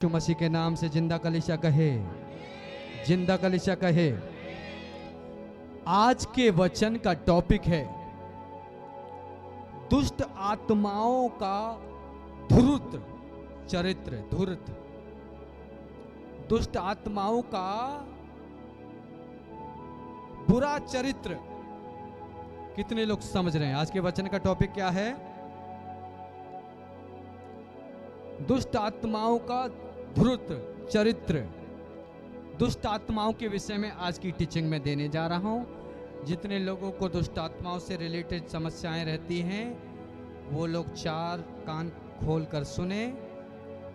यीशु मसीह के नाम से जिंदा कलीसिया कहे, जिंदा कलीसिया कहे। आज के वचन का टॉपिक है दुष्ट आत्माओं का धूर्त चरित्र। धूर्त दुष्ट आत्माओं का बुरा चरित्र। कितने लोग समझ रहे हैं आज के वचन का टॉपिक क्या है? दुष्ट आत्माओं का धूर्त चरित्र। दुष्ट आत्माओं के विषय में आज की टीचिंग में देने जा रहा हूं। जितने लोगों को दुष्ट आत्माओं से रिलेटेड समस्याएं रहती हैं वो लोग चार कान खोल कर सुने,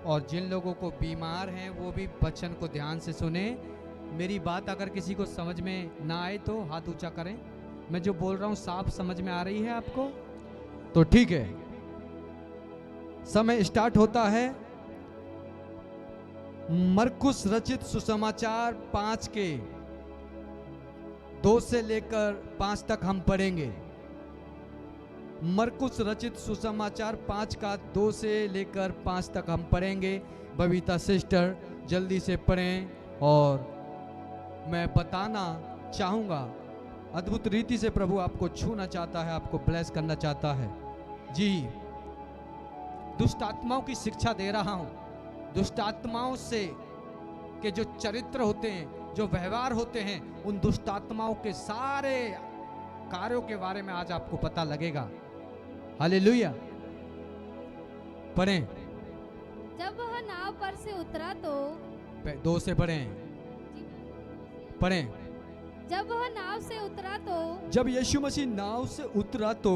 और जिन लोगों को बीमार हैं वो भी वचन को ध्यान से सुने। मेरी बात अगर किसी को समझ में ना आए तो हाथ ऊंचा करें। मैं जो बोल रहा हूं साफ समझ में आ रही है आपको? तो ठीक है, समय स्टार्ट होता है। मरकुस रचित सुसमाचार 5 के 2 से लेकर 5 तक हम पढ़ेंगे। मरकुस रचित सुसमाचार 5 का 2 से लेकर 5 तक हम पढ़ेंगे। बबीता सिस्टर जल्दी से पढ़ें, और मैं बताना चाहूंगा अद्भुत रीति से प्रभु आपको छूना चाहता है, आपको ब्लेस करना चाहता है। जी, दुष्ट आत्माओं की शिक्षा दे रहा हूं। दुष्ट आत्माओं से के जो चरित्र होते हैं, जो व्यवहार होते हैं, उन दुष्ट आत्माओं के सारे कार्यों के बारे में आज आपको पता लगेगा। हालेलुया। पढ़ें। जब वह नाव पर से उतरा तो 2 से पढ़ें। पढ़ें। जब वह नाव से उतरा तो जब यीशु मसीह नाव से उतरा तो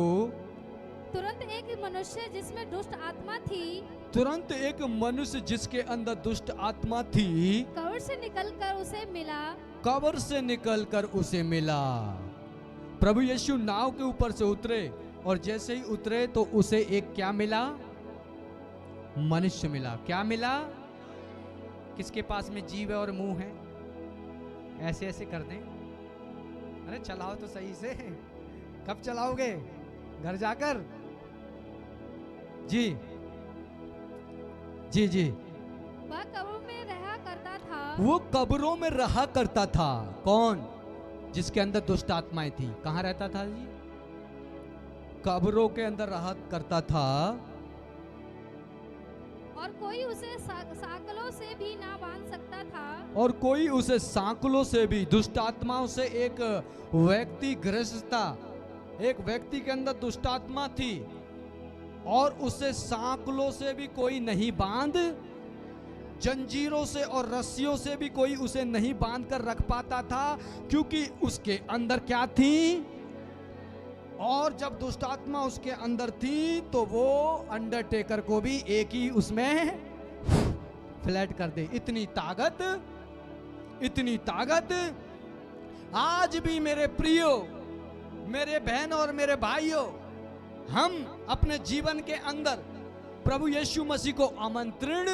तुरंत एक मनुष्य जिसमें दुष्ट आत्मा थी, तुरंत एक मनुष्य जिसके अंदर दुष्ट आत्मा थी कब्र से निकलकर उसे मिला। कब्र से निकलकर उसे मिला। प्रभु यीशु नाव के ऊपर से उतरे, और जैसे ही उतरे तो उसे एक क्या मिला? मनुष्य मिला। क्या मिला? किसके पास में जीव है और मुंह है? ऐसे ऐसे कर दें। अरे चलाओ तो सही से। कब चलाओगे? घर जाकर? जी जी जी। वह कब्र में रहा करता था। वो कब्रों में रहा करता था। कौन? जिसके अंदर दुष्ट आत्माएं थी। कहाँ रहता था जी? कब्रों के अंदर रहा करता था। और कोई उसे सांकलों से भी ना बांध सकता था। और कोई उसे सांकलों से भी। दुष्ट आत्माओं से एक व्यक्ति ग्रस्त था। एक व्यक्ति के अंदर दुष्ट आत्मा थी, और उसे सांकलों से भी कोई नहीं बांध, जंजीरों से और रस्सियों से भी कोई उसे नहीं बांध कर रख पाता था, क्योंकि उसके अंदर क्या थी? और जब दुष्ट आत्मा उसके अंदर थी तो वो अंडरटेकर को भी एक ही उसमें फ्लैट कर दे। इतनी ताकत, इतनी ताकत। आज भी मेरे प्रियो, मेरे बहन और मेरे भाइयों, हम अपने जीवन के अंदर प्रभु यीशु मसीह को आमंत्रण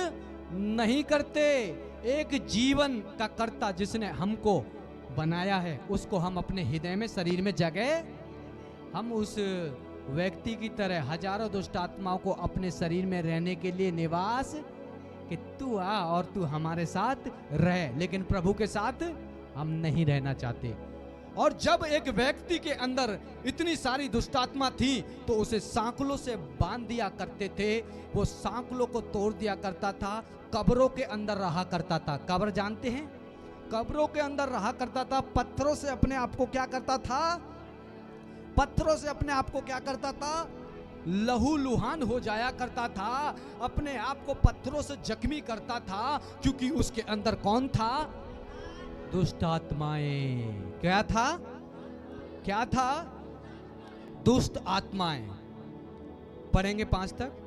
नहीं करते। एक जीवन का कर्ता जिसने हमको बनाया है, उसको हम अपने हृदय में, शरीर में जगह, हम उस व्यक्ति की तरह हजारों दुष्ट आत्माओं को अपने शरीर में रहने के लिए निवास, कि तू आ और तू हमारे साथ रह, लेकिन प्रभु के साथ हम नहीं रहना चाहते। और जब एक व्यक्ति के अंदर इतनी सारी दुष्ट आत्मा थी तो उसे सांकलों से बांध दिया करते थे। वो सांकलों को तोड़ दिया करता था। कब्रों के अंदर रहा करता था। कब्र जानते हैं? कब्रों के अंदर रहा करता था। पत्थरों से अपने आप को क्या करता था? पत्थरों से अपने आप को क्या करता था? लहूलुहान हो जाया करता था। अपने आप को पत्थरों से जख्मी करता था, क्योंकि उसके अंदर कौन था? दुष्ट आत्माएं। क्या था? क्या था? दुष्ट आत्माएं। पढ़ेंगे 5 तक।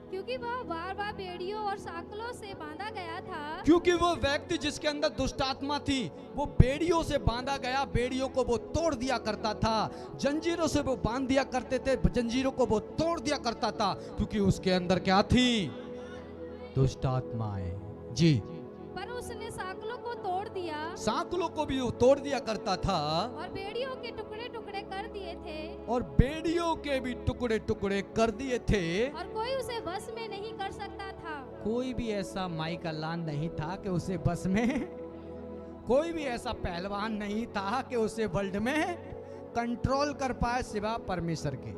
क्योंकि वह बार बार बेड़ियों और सांकलों से बांधा गया था। क्योंकि वो व्यक्ति जिसके अंदर दुष्ट आत्मा थी वो बेड़ियों से बांधा गया। बेड़ियों को वो तोड़ दिया करता था। जंजीरों से वो बांध दिया करते थे, जंजीरों को वो तोड़ दिया करता था, क्योंकि उसके अंदर क्या थी? दुष्ट आत्माएं। जी। पर उसने सांकलों को तोड़ दिया। सांकलों को भी वो तोड़ दिया करता था, और बेड़ियों के टुकड़े टुकड़े कर दिए थे। और बेड़ियों के भी टुकड़े टुकड़े कर दिए थे। और कोई उसे वश में नहीं कर सकता था। कोई भी ऐसा माई कल्याण नहीं था कि उसे बस में, कोई भी ऐसा पहलवान नहीं था कि उसे वर्ल्ड में कंट्रोल कर पाए सिवा परमेश्वर के।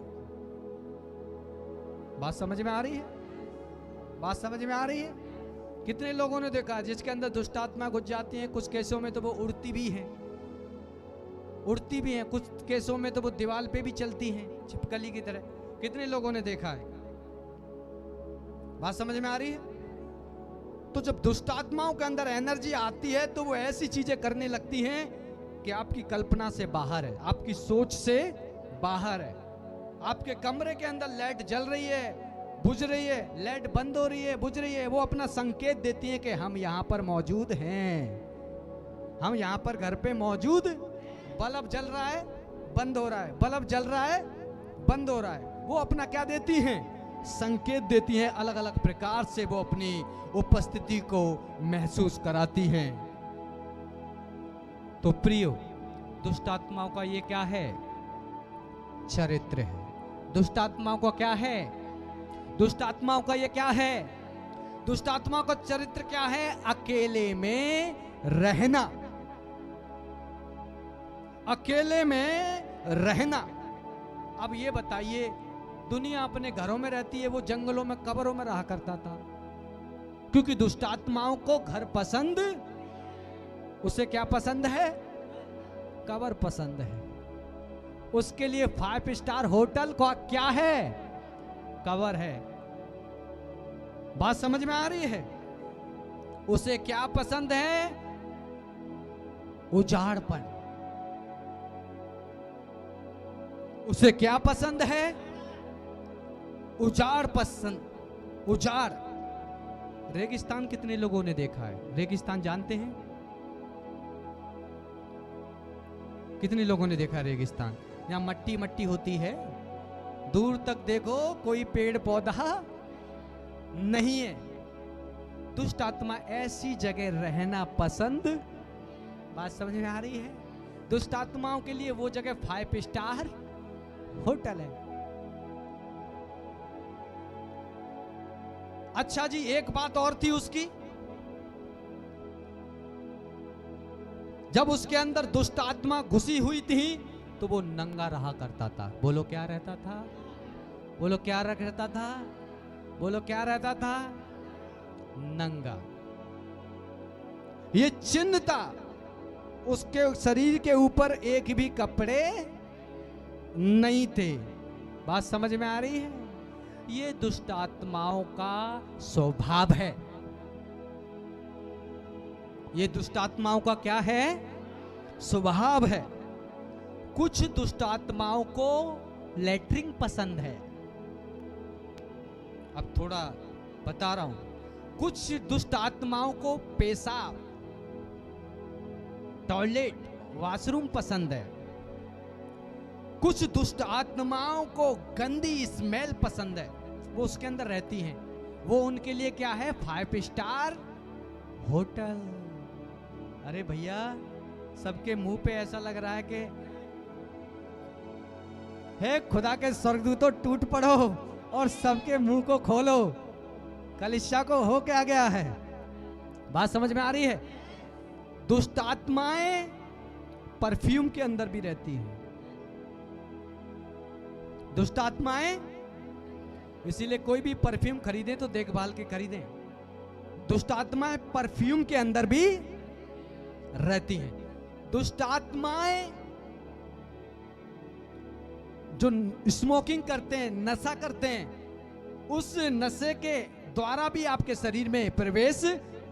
बात समझ में आ रही है? बात समझ में आ रही है? कितने लोगों ने देखा जिसके अंदर दुष्ट आत्मा घुस जाती हैं, कुछ केसों में तो वो उड़ती भी हैं, उड़ती भी हैं, कुछ केसों में तो वो दीवार पे भी चलती हैं छिपकली की तरह। कितने लोगों ने देखा है? बात समझ में आ रही है? तो जब दुष्ट आत्माओं के अंदर एनर्जी आती है तो वो ऐसी चीजें करने लगती हैं कि आपकी कल्पना से बाहर है, आपकी सोच से बाहर है। आपके कमरे के अंदर लाइट जल रही है, बुझ रही है, लाइट बंद हो रही है, बुझ रही है, वो अपना संकेत देती है कि हम यहां पर मौजूद हैं, हम यहां पर घर पे मौजूद। बल्ब जल रहा है, बंद हो रहा है, बल्ब जल रहा है, बंद हो रहा है। वो अपना क्या देती हैं? संकेत देती हैं, अलग अलग प्रकार से वो अपनी उपस्थिति को महसूस कराती हैं। तो प्रियो, दुष्ट आत्माओं का ये क्या है? चरित्र है। दुष्ट आत्माओं का क्या है? दुष्ट आत्माओं का ये क्या है? दुष्ट आत्माओं का चरित्र क्या है? अकेले में रहना, अकेले में रहना। अब ये बताइए, दुनिया अपने घरों में रहती है, वो जंगलों में कब्रों में रहा करता था, क्योंकि दुष्ट आत्माओं को घर पसंद, उसे क्या पसंद है? कब्र पसंद है। उसके लिए 5 स्टार होटल का क्या है? कब्र है। बात समझ में आ रही है? उसे क्या पसंद है? उजाड़पन। उसे क्या पसंद है? उजाड़ पसंद। उजाड़। रेगिस्तान कितने लोगों ने देखा है? रेगिस्तान जानते हैं? कितने लोगों ने देखा रेगिस्तान? यहाँ मट्टी मट्टी होती है, दूर तक देखो कोई पेड़ पौधा नहीं है। दुष्ट आत्मा ऐसी जगह रहना पसंद, बात समझ में आ रही है? दुष्ट आत्माओं के लिए वो जगह 5 स्टार होटल है। अच्छा जी, एक बात और थी उसकी, जब उसके अंदर दुष्ट आत्मा घुसी हुई थी तो वो नंगा रहा करता था। बोलो क्या रहता था? बोलो क्या रहता था? बोलो क्या रहता था? नंगा। ये चिन्ह था, उसके शरीर के ऊपर एक भी कपड़े नहीं थे। बात समझ में आ रही है? ये दुष्ट आत्माओं का स्वभाव है। ये दुष्ट आत्माओं का क्या है? स्वभाव है। कुछ दुष्ट आत्माओं को लैट्रिन पसंद है। अब थोड़ा बता रहा हूं। कुछ दुष्ट आत्माओं को पेशाब, टॉयलेट, वॉशरूम पसंद है। कुछ दुष्ट आत्माओं को गंदी स्मेल पसंद है, वो उसके अंदर रहती हैं। वो उनके लिए क्या है? 5 स्टार होटल। अरे भैया, सबके मुंह पे ऐसा लग रहा है कि हे खुदा के स्वर्गदूतों टूट पड़ो और सबके मुंह को खोलो। कलीसिया को हो क्या गया है? बात समझ में आ रही है? दुष्ट आत्माएं परफ्यूम के अंदर भी रहती हैं। दुष्ट आत्माएं, इसीलिए कोई भी परफ्यूम खरीदें तो देखभाल के खरीदें। दुष्ट आत्माएं परफ्यूम के अंदर भी रहती हैं। दुष्ट आत्माएं जो स्मोकिंग करते हैं, नशा करते हैं, उस नशे के द्वारा भी आपके शरीर में प्रवेश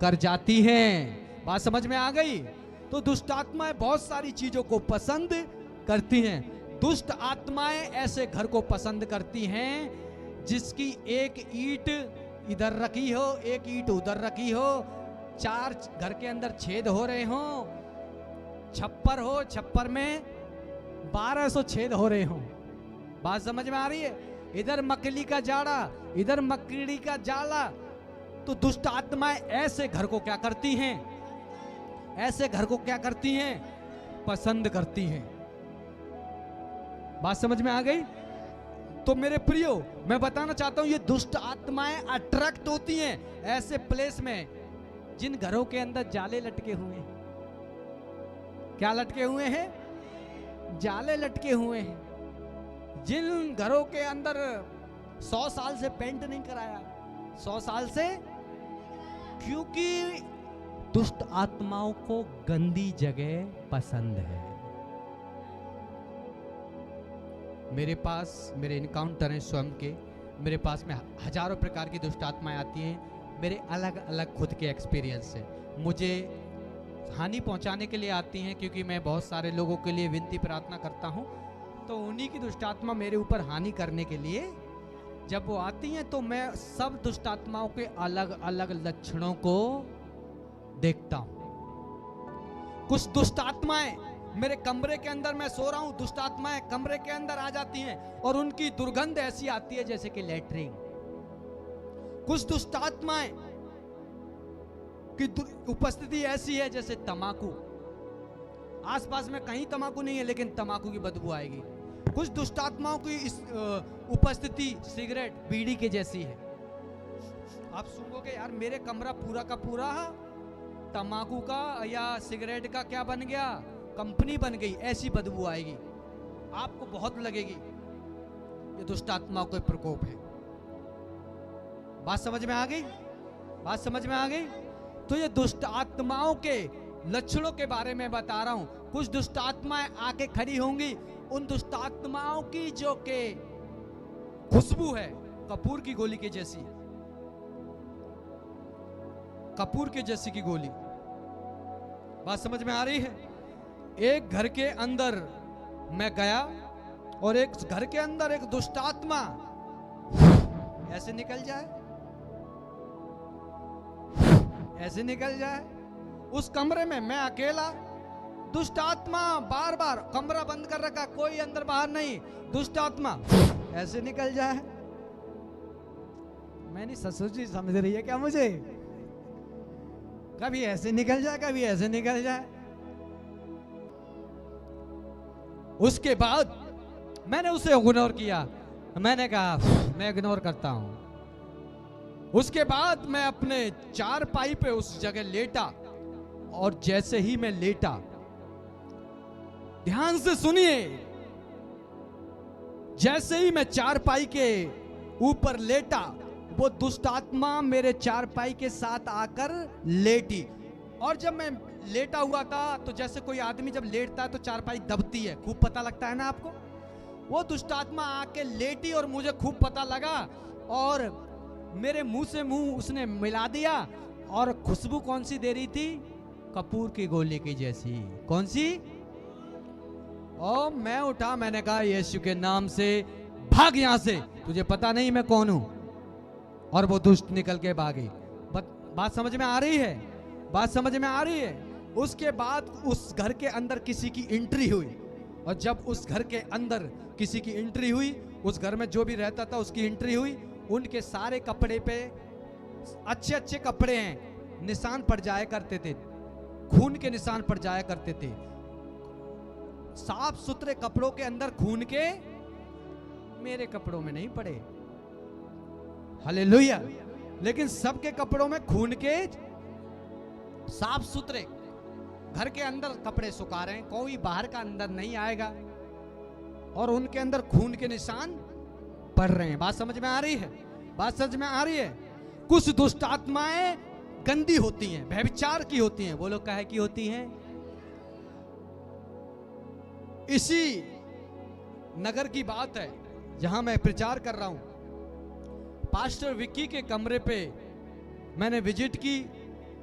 कर जाती हैं। बात समझ में आ गई? तो दुष्ट आत्माएं बहुत सारी चीजों को पसंद करती हैं। दुष्ट आत्माएं ऐसे घर को पसंद करती हैं जिसकी एक ईंट इधर रखी हो, एक ईंट उधर रखी हो, 4 घर के अंदर छेद हो रहे हो, छप्पर हो, छप्पर में 1200 छेद हो रहे हो। बात समझ में आ रही है? इधर मकड़ी का जाड़ा, इधर मकड़ी का जाला। तो दुष्ट आत्माएं ऐसे घर को क्या करती हैं? ऐसे घर को क्या करती हैं? पसंद करती हैं। बात समझ में आ गई? तो मेरे प्रियो, मैं बताना चाहता हूं ये दुष्ट आत्माएं अट्रैक्ट होती हैं ऐसे प्लेस में जिन घरों के अंदर जाले लटके हुए हैं। क्या लटके हुए हैं? जाले लटके हुए हैं। जिन घरों के अंदर 100 साल से पेंट नहीं कराया, 100 साल से, क्योंकि दुष्ट आत्माओं को गंदी जगह पसंद है। मेरे पास मेरे इनकाउंटर हैं स्वयं के, मेरे पास में हजारों प्रकार की दुष्ट आत्माएं आती हैं। मेरे अलग अलग खुद के एक्सपीरियंस है। मुझे हानि पहुंचाने के लिए आती हैं, क्योंकि मैं बहुत सारे लोगों के लिए विनती प्रार्थना करता हूं, तो उन्हीं की दुष्ट आत्मा मेरे ऊपर हानि करने के लिए जब वो आती हैं तो मैं सब दुष्ट आत्माओं के अलग अलग लक्षणों को देखता हूं। कुछ दुष्ट आत्माएं मेरे कमरे के अंदर, मैं सो रहा हूं, दुष्ट आत्माएं कमरे के अंदर आ जाती हैं और उनकी दुर्गंध ऐसी आती है जैसे कि लेटरिन। कुछ दुष्ट आत्माएं की उपस्थिति ऐसी है जैसे तंबाकू। आसपास में कहीं तंबाकू नहीं है लेकिन तंबाकू की बदबू आएगी। कुछ दुष्ट आत्माओं की उपस्थिति सिगरेट, बीड़ी के जैसी है। आप सुनोगे यार मेरे कमरा पूरा का पूरा तंबाकू का या सिगरेट का क्या बन गया, कंपनी बन गई, ऐसी बदबू आएगी, आपको बहुत लगेगी। ये दुष्ट आत्माओं का प्रकोप है। बात समझ में आ गई? बात समझ में आ गई? तो ये दुष्ट आत्माओं के लक्षणों के बारे में बता रहा हूं। कुछ दुष्ट आत्माएं आके खड़ी होंगी, उन दुष्ट आत्माओं की जो के खुशबू है कपूर की गोली के जैसी, कपूर के जैसी की गोली। बात समझ में आ रही है? एक घर के अंदर मैं गया और एक घर के अंदर एक दुष्ट आत्मा ऐसे निकल जाए, ऐसे निकल जाए। उस कमरे में मैं अकेला, दुष्ट आत्मा बार बार, कमरा बंद कर रखा, कोई अंदर बाहर नहीं, दुष्ट आत्मा ऐसे निकल जाए। मैंने ससुर जी समझ रही है क्या मुझे? कभी ऐसे निकल जाए, कभी ऐसे निकल जाए। उसके बाद मैंने उसे इग्नोर किया। मैंने कहा मैं इग्नोर करता हूं। उसके बाद मैं अपने चारपाई पे उस जगह लेटा और जैसे ही मैं लेटा, ध्यान से सुनिए, जैसे ही मैं चारपाई के ऊपर लेटा, वो दुष्ट आत्मा मेरे चारपाई के साथ आकर लेटी। और जब मैं लेटा हुआ था तो जैसे कोई आदमी जब लेटता है तो चारपाई दबती है, खूब पता लगता है ना आपको। वो दुष्ट आत्मा आके लेटी और मुझे खूब पता लगा और मेरे मुंह से मुंह उसने मिला दिया। और खुशबू कौन सी दे रही थी? कपूर की गोली की जैसी। कौन सी? और मैं उठा, मैंने कहा यीशु के नाम से भाग यहां से, तुझे पता नहीं मैं कौन हूं। और वो दुष्ट निकल के भागी। बात समझ में आ रही है? बात समझ में आ रही है? उसके बाद उस घर के अंदर किसी की एंट्री हुई, और जब उस घर के अंदर किसी की एंट्री हुई, उस घर में जो भी रहता था उसकी एंट्री हुई, उनके सारे कपड़े पे अच्छे अच्छे कपड़े हैं, निशान पड़ जाया करते थे, खून के निशान पड़ जाया करते थे। साफ सुथरे कपड़ों के अंदर खून के, मेरे कपड़ों में नहीं पड़े, हालेलुया। लेकिन सबके कपड़ों में खून के साफ सुथरे, घर के अंदर कपड़े सुखा रहे हैं, कोई बाहर का अंदर नहीं आएगा, और उनके अंदर खून के निशान पड़ रहे हैं। बात समझ में आ रही है? बात समझ में आ रही है? कुछ दुष्ट आत्माएं गंदी होती हैं, व्यभिचार की होती हैं। वो लोग काहे की होती हैं? इसी नगर की बात है जहां मैं प्रचार कर रहा हूं। पास्टर विक्की के कमरे पे मैंने विजिट की,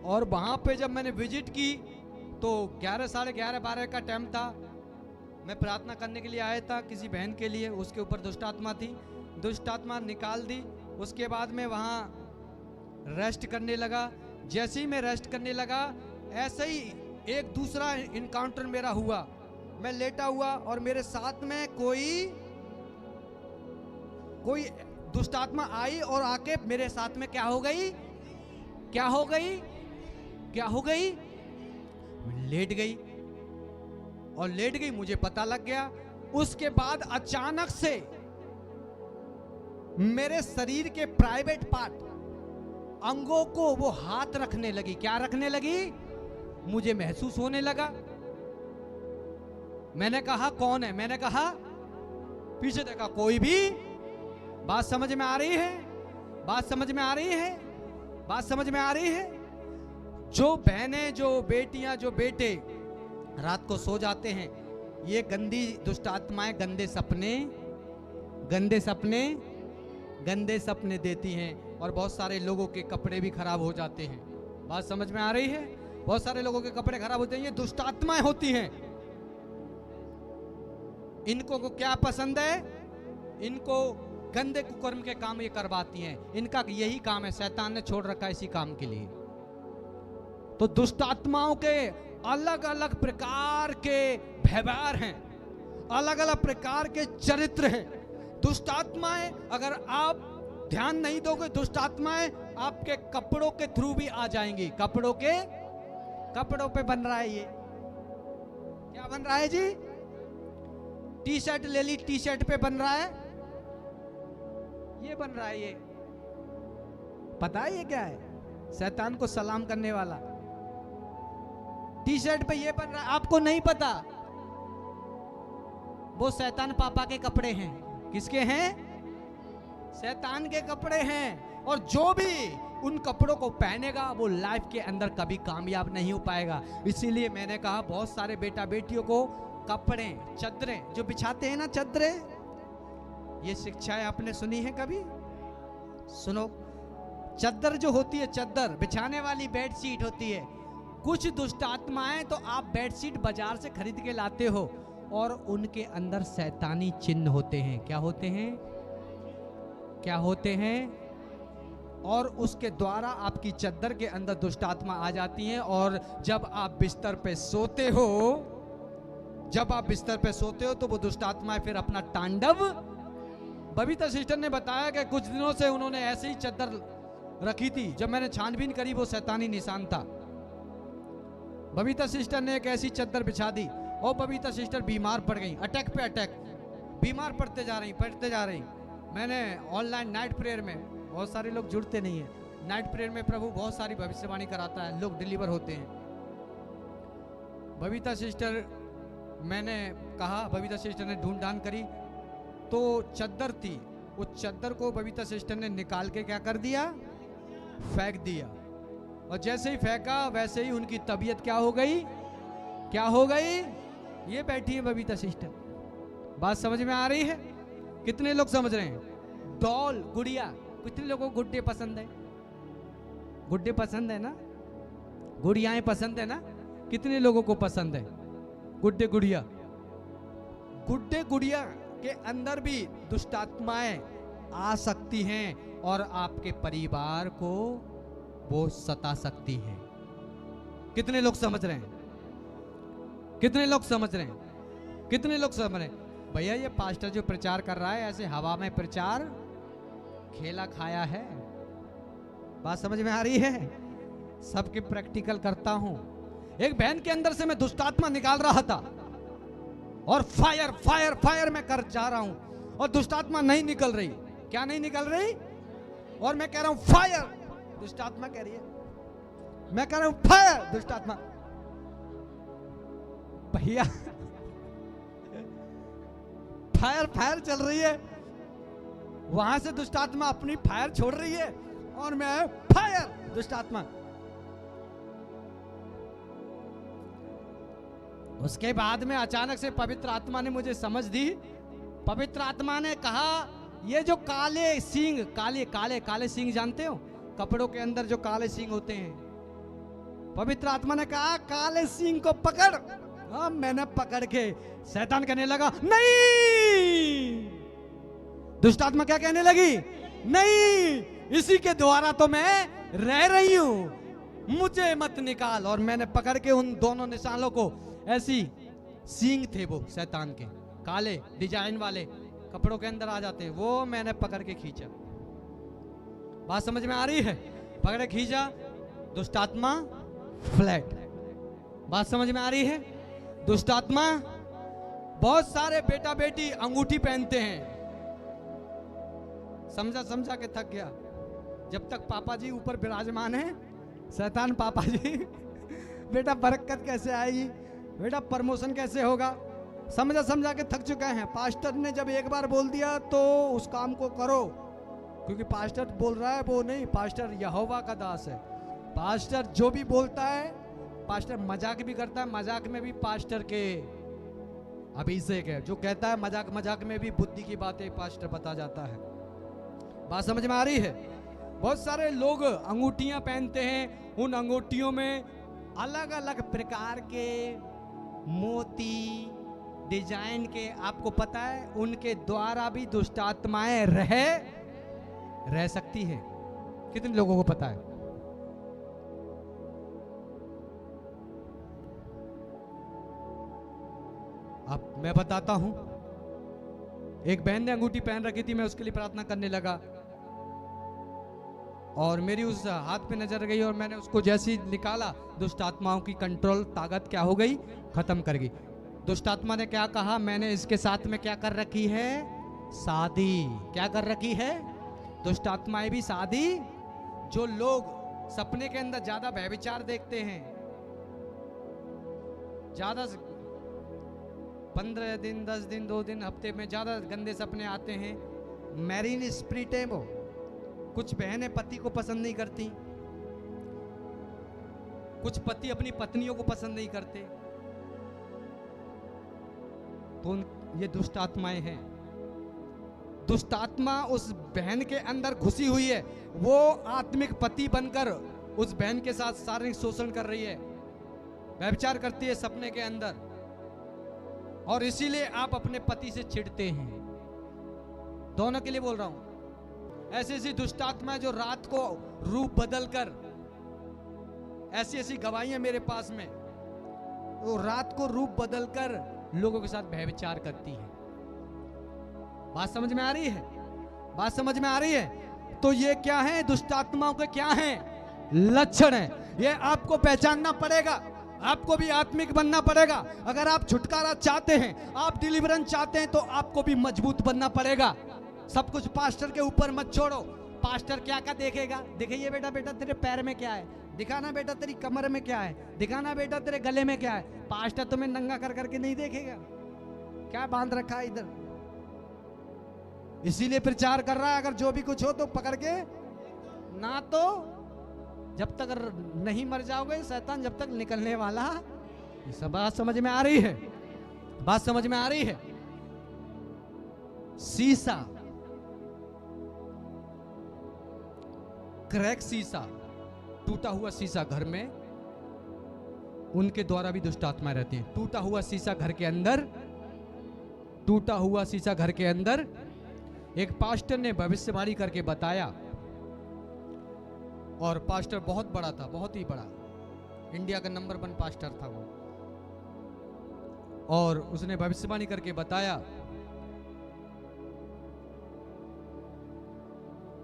और वहां पे जब मैंने विजिट की तो 11, साढ़े 11, 12 का टाइम था। मैं प्रार्थना करने के लिए आया था किसी बहन के लिए, उसके ऊपर दुष्ट आत्मा थी, दुष्ट आत्मा निकाल दी। उसके बाद मैं वहां रेस्ट करने लगा। जैसे ही मैं रेस्ट करने लगा, ऐसे ही एक दूसरा इनकाउंटर मेरा हुआ। मैं लेटा हुआ और मेरे साथ में कोई दुष्ट आत्मा आई और आके मेरे साथ में क्या हो गई? क्या हो गई? क्या हो गई? लेट गई, और लेट गई, मुझे पता लग गया। उसके बाद अचानक से मेरे शरीर के प्राइवेट पार्ट, अंगों को वो हाथ रखने लगी। क्या रखने लगी? मुझे महसूस होने लगा। मैंने कहा कौन है? मैंने कहा, पीछे देखा, कोई भी। बात समझ में आ रही है? बात समझ में आ रही है? बात समझ में आ रही है? जो बहनें, जो बेटियां, जो बेटे रात को सो जाते हैं, ये गंदी दुष्ट आत्माएं गंदे सपने देती हैं, और बहुत सारे लोगों के कपड़े भी खराब हो जाते हैं। बात समझ में आ रही है? बहुत सारे लोगों के कपड़े खराब होते हैं। ये दुष्ट आत्माएं होती हैं। इनको को क्या पसंद है? इनको गंदे कुकर्म के काम ये करवाती हैं। इनका यही काम है, शैतान ने छोड़ रखा है इसी काम के लिए। तो दुष्ट आत्माओं के अलग अलग प्रकार के व्यवहार हैं, अलग अलग प्रकार के चरित्र हैं। दुष्ट आत्माएं, अगर आप ध्यान नहीं दोगे, दुष्ट आत्माएं आपके कपड़ों के थ्रू भी आ जाएंगी। कपड़ों पे बन रहा है ये। क्या बन रहा है जी? टी शर्ट ले ली, टी शर्ट पे बन रहा है, ये बन रहा है। ये पता है ये क्या है? शैतान को सलाम करने वाला टी शर्ट पे ये बन रहा है। आपको नहीं पता, वो शैतान पापा के कपड़े हैं। किसके हैं? शैतान के कपड़े हैं। और जो भी उन कपड़ों को पहनेगा वो लाइफ के अंदर कभी कामयाब नहीं हो पाएगा। इसीलिए मैंने कहा, बहुत सारे बेटा बेटियों को कपड़े, चद्दरें जो बिछाते हैं ना, चद्दरें, ये शिक्षाएं आपने सुनी है कभी? सुनो, चद्दर जो होती है, चद्दर बिछाने वाली बेडशीट होती है। कुछ दुष्ट आत्माएं तो आप बेडशीट बाजार से खरीद के लाते हो, और उनके अंदर शैतानी चिन्ह होते हैं। क्या होते हैं? क्या होते हैं? और उसके द्वारा आपकी चद्दर के अंदर दुष्ट आत्मा आ जाती हैं। और जब आप बिस्तर पे सोते हो, तो वो दुष्ट आत्माएं फिर अपना तांडव। बबीता सिस्टर ने बताया कि कुछ दिनों से उन्होंने ऐसे ही चद्दर रखी थी। जब मैंने छानबीन करी, वो शैतानी निशान था। बबीता सिस्टर ने एक ऐसी चद्दर बिछा दी, और बबीता सिस्टर बीमार पड़ गई, अटैक पे अटैक, बीमार पड़ते जा रही। मैंने ऑनलाइन नाइट प्रेयर में, बहुत सारे लोग जुड़ते नहीं हैं, नाइट प्रेयर में प्रभु बहुत सारी भविष्यवाणी कराता है, लोग डिलीवर होते हैं। बबीता सिस्टर, मैंने कहा, बबीता सिस्टर ने ढूंढ ढांड करी, तो चद्दर थी। उस चद्दर को बबीता सिस्टर ने निकाल के क्या कर दिया? फेंक दिया। और जैसे ही फेंका, वैसे ही उनकी तबीयत क्या हो गई? ये बैठी है बबीता सिस्टर। बात समझ में आ रही है? कितने लोग समझ रहे हैं? डॉल, गुड़िया, कितने लोगों को गुड्डे पसंद है? गुड्डे पसंद है ना? गुड़ियाएं पसंद है ना? कितने लोगों को पसंद है गुड्डे गुड़िया? गुड्डे गुड़िया के अंदर भी दुष्ट आत्माएं आ सकती हैं, और आपके परिवार को वो सता सकती हैं। कितने लोग समझ रहे हैं? कितने लोग समझ रहे हैं? कितने लोग समझ रहे हैं? भैया, ये पास्टर जो प्रचार कर रहा है, ऐसे हवा में प्रचार खेला खाया है। बात समझ में आ रही है? सबके प्रैक्टिकल करता हूं। एक बहन के अंदर से मैं दुष्ट आत्मा निकाल रहा था, और फायर फायर फायर मैं कर जा रहा हूं, और दुष्ट आत्मा नहीं निकल रही। क्या नहीं निकल रही? और मैं कह रहा हूं फायर, दुष्ट आत्मा कह रही है, मैं कह रहा हूं फायर, दुष्ट आत्मा। भैया, फायर फायर चल रही है, वहां से दुष्ट आत्मा अपनी फायर छोड़ रही है, और मैं फायर, दुष्ट आत्मा। उसके बाद में अचानक से पवित्र आत्मा ने मुझे समझ दी। पवित्र आत्मा ने कहा, ये जो काले सींग, काले सींग जानते हो? कपड़ों के अंदर जो काले सींग होते हैं। पवित्र आत्मा ने कहा, काले सींग को पकड़। हाँ, मैंने पकड़ के, शैतान कहने लगा नहीं। दुष्ट आत्मा क्या कहने लगी? नहीं, इसी के द्वारा तो मैं रह रही हूं, मुझे मत निकाल। और मैंने पकड़ के उन दोनों निशानों को, ऐसी सींग थे वो शैतान के, काले डिजाइन वाले, कपड़ों के अंदर आ जाते, वो मैंने पकड़ के खींचा। बात समझ में आ रही है? पकड़ के खींचा, दुष्ट आत्मा फ्लैट। बात समझ में आ रही है? दुष्ट आत्मा, बहुत सारे बेटा बेटी अंगूठी पहनते हैं, समझा समझा के थक गया। जब तक पापा जी ऊपर विराजमान है, शैतान पापा जी बेटा बरकत कैसे आएगी, बेटा प्रमोशन कैसे होगा, समझा समझा के थक चुके हैं। पास्टर ने जब एक बार बोल दिया तो उस काम को करो, क्योंकि पास्टर बोल रहा है वो नहीं, पास्टर यहोवा का दास है। पास्टर जो भी बोलता है, पास्टर मजाक भी करता है, मजाक में भी पास्टर के अभिषेक है। जो कहता है मजाक मजाक में भी बुद्धि की बातें पास्टर बता जाता है। बात समझ में आ रही है? बहुत सारे लोग अंगूठियां पहनते हैं, उन अंगूठियों में अलग अलग प्रकार के मोती डिजाइन के, आपको पता है उनके द्वारा भी दुष्ट आत्माएं रह सकती है। कितने लोगों को पता है? अब मैं बताता हूं। एक बहन ने अंगूठी पहन रखी थी, मैं उसके लिए प्रार्थना करने लगा और मेरी उस हाथ पे नजर गई और मैंने उसको जैसे ही निकाला, दुष्ट आत्माओं की कंट्रोल ताकत क्या हो गई, खत्म कर गई। दुष्ट आत्मा ने क्या कहा, मैंने इसके साथ में क्या कर रखी है, शादी। क्या कर रखी है? दुष्ट आत्माएं भी शादी। जो लोग सपने के अंदर ज्यादा व्यभिचार देखते हैं, ज्यादा 15 दिन 10 दिन 2 दिन हफ्ते में ज्यादा गंदे सपने आते हैं, मैरीन स्पिरिट है वो। कुछ बहनें पति को पसंद नहीं करती, कुछ पति अपनी पत्नियों को पसंद नहीं करते, तो ये दुष्ट आत्माएं हैं। दुष्ट आत्मा उस बहन के अंदर घुसी हुई है, वो आत्मिक पति बनकर उस बहन के साथ शारीरिक शोषण कर रही है, व्यभिचार करती है सपने के अंदर, और इसीलिए आप अपने पति से चिढ़ते हैं। दोनों के लिए बोल रहा हूं। ऐसी ऐसी दुष्ट आत्मा जो रात को रूप बदलकर, ऐसी ऐसी गवाहियां मेरे पास में, वो रात को रूप बदलकर लोगों के साथ व्यभिचार करती है। बात समझ में आ रही है? बात समझ में आ रही है? तो ये क्या है? दुष्ट आत्माओं के क्या है? लक्षण है। ये आपको पहचानना पड़ेगा, आपको भी आत्मिक बनना पड़ेगा। अगर आप छुटकारा चाहते हैं, आप डिलीवरेंस चाहते हैं, तो आपको भी मजबूत बनना पड़ेगा। सब कुछ पास्टर के ऊपर मत छोड़ो। पास्टर क्या क्या देखेगा? देखिए बेटा, बेटा तेरे पैर में क्या है, दिखाना बेटा तेरी कमर में क्या है, दिखाना बेटा तेरे गले में क्या है। पास्टर तुम्हें नंगा कर करके नहीं देखेगा, क्या बांध रखा है इधर। इसीलिए प्रचार कर रहा है, अगर जो भी कुछ हो तो पकड़ के ना, तो जब तक नहीं मर जाओगे, शैतान जब तक निकलने वाला। ये सब बात समझ में आ रही है? बात समझ में आ रही है? शीशा, क्रैक शीशा, टूटा हुआ शीशा घर में, उनके द्वारा भी दुष्ट आत्माएं रहती हैं। टूटा हुआ शीशा घर के अंदर, टूटा हुआ शीशा घर के अंदर। एक पास्टर ने भविष्यवाणी करके बताया, और पास्टर बहुत बड़ा था, बहुत ही बड़ा, इंडिया का नंबर 1 पास्टर था वो। और उसने भविष्यवाणी करके बताया,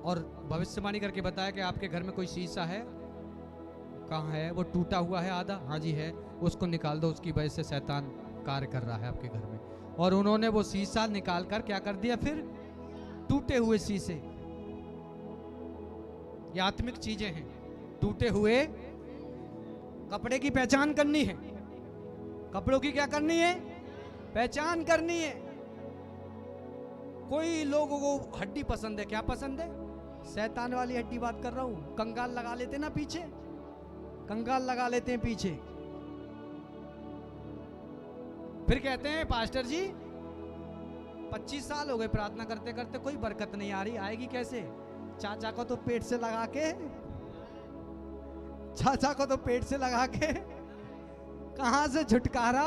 और भविष्यवाणी करके बताया कि आपके घर में कोई शीशा है। कहाँ है? वो टूटा हुआ है आधा। हाँ जी है। उसको निकाल दो, उसकी वजह से शैतान कार्य कर रहा है आपके घर में। और उन्होंने वो शीशा निकाल कर क्या कर दिया? फिर टूटे हुए शीशे, ये आत्मिक चीजें हैं। टूटे हुए कपड़े की पहचान करनी है। कपड़ों की क्या करनी है? पहचान करनी है। कोई लोगों को हड्डी पसंद है, क्या पसंद है? शैतान वाली हड्डी बात कर रहा हूं। कंगाल लगा लेते ना पीछे, कंगाल लगा लेते हैं पीछे। फिर कहते हैं पास्टर जी 25 साल हो गए प्रार्थना करते करते, कोई बरकत नहीं आ रही, आएगी कैसे? चाचा को तो पेट से लगा के, चाचा को तो पेट से लगा के, कहां से छुटकारा,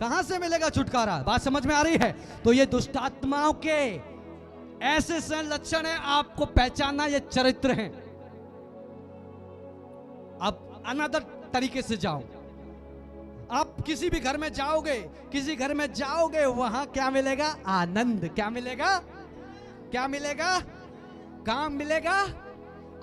कहां से मिलेगा छुटकारा? बात समझ में आ रही है? तो ये दुष्ट आत्माओं के ऐसे से लक्षण है, आपको पहचानना, ये चरित्र हैं। अब अनदर तरीके से जाओ। आप किसी भी घर में जाओगे, किसी घर में जाओगे, वहां क्या मिलेगा? आनंद। क्या मिलेगा? क्या मिलेगा? काम मिलेगा,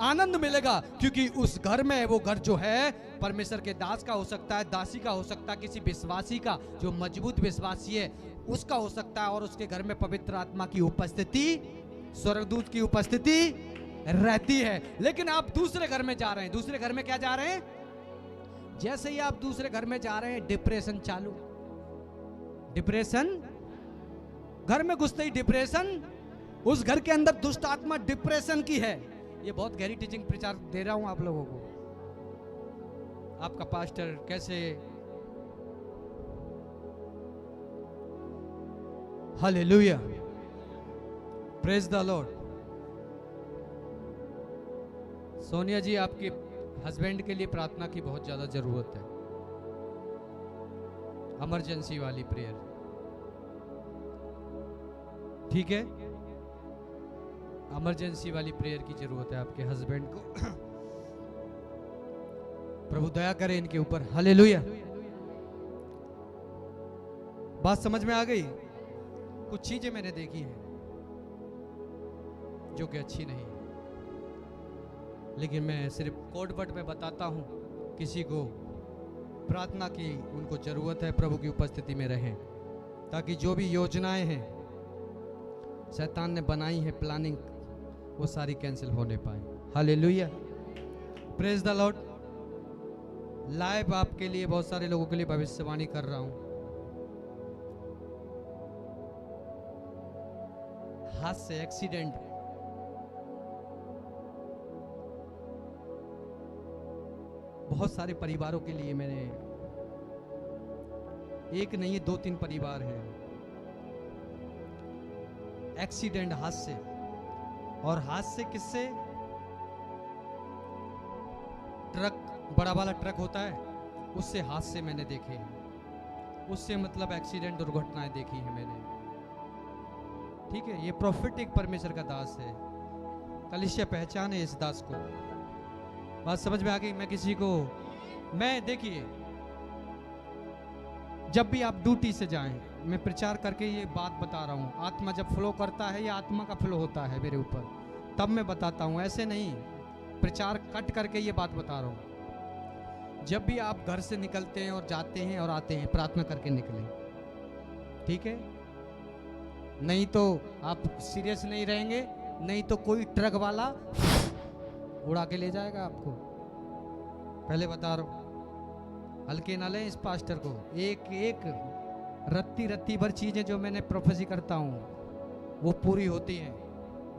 आनंद मिलेगा। क्योंकि उस घर में, वो घर जो है परमेश्वर के दास का हो सकता है, दासी का हो सकता है, किसी विश्वासी का जो मजबूत विश्वासी है उसका हो सकता है, और उसके घर में पवित्र आत्मा की उपस्थिति स्वर्गदूत की उपस्थिति रहती है। लेकिन आप दूसरे घर में जा रहे हैं, दूसरे घर में क्या जा रहे हैं? जैसे ही आप दूसरे घर में जा रहे हैं, डिप्रेशन चालू। डिप्रेशन, घर में घुसते ही डिप्रेशन, उस घर के अंदर दुष्ट आत्मा डिप्रेशन की है। ये बहुत गहरी टीचिंग प्रचार दे रहा हूं आप लोगों को। आपका पास्टर कैसे, hallelujah, praise the lord. Sonia ji, आपके हस्बैंड के लिए प्रार्थना की बहुत ज्यादा जरूरत है, इमरजेंसी वाली प्रेयर, ठीक है? इमरजेंसी वाली प्रेयर की जरूरत है आपके हस्बैंड को। प्रभु दया करे इनके ऊपर, हालेलुया। बात समझ में आ गई? कुछ चीजें मैंने देखी हैं जो कि अच्छी नहीं है, लेकिन मैं सिर्फ कोडवर्ड में बताता हूं। किसी को प्रार्थना की उनको जरूरत है, प्रभु की उपस्थिति में रहें, ताकि जो भी योजनाएं हैं शैतान ने बनाई है, प्लानिंग, वो सारी कैंसिल होने पाए। Hallelujah, praise the Lord. Live आपके लिए, बहुत सारे लोगों के लिए भविष्यवाणी कर रहा हूं। हाथ से एक्सीडेंट, बहुत सारे परिवारों के लिए, मैंने एक नहीं है 2-3 परिवार हैं, एक्सीडेंट हाथ से। और हाथ से किससे? ट्रक, बड़ा वाला ट्रक होता है, उससे हाथ से मैंने देखे हैं। उससे मतलब एक्सीडेंट, दुर्घटनाएं देखी है मैंने, ठीक है? ये प्रोफेटिक परमेश्वर का दास है, कलीसिया पहचाने इस दास को। बात समझ में आ गई? मैं देखिए, जब भी आप ड्यूटी से जाएं, मैं प्रचार करके ये बात बता रहा हूँ, आत्मा जब फ्लो करता है, या आत्मा का फ्लो होता है मेरे ऊपर, तब मैं बताता हूँ, ऐसे नहीं प्रचार कट करके ये बात बता रहा हूँ। जब भी आप घर से निकलते हैं और जाते हैं और आते हैं, प्रार्थना करके निकलें, ठीक है? नहीं तो आप सीरियस नहीं रहेंगे, नहीं तो कोई ट्रक वाला उड़ा के ले जाएगा आपको। पहले बता रहा हूं, हल्के ना लें इस पास्टर को। एक एक रत्ती भर चीजें जो मैंने प्रोफेसी करता हूं वो पूरी होती हैं,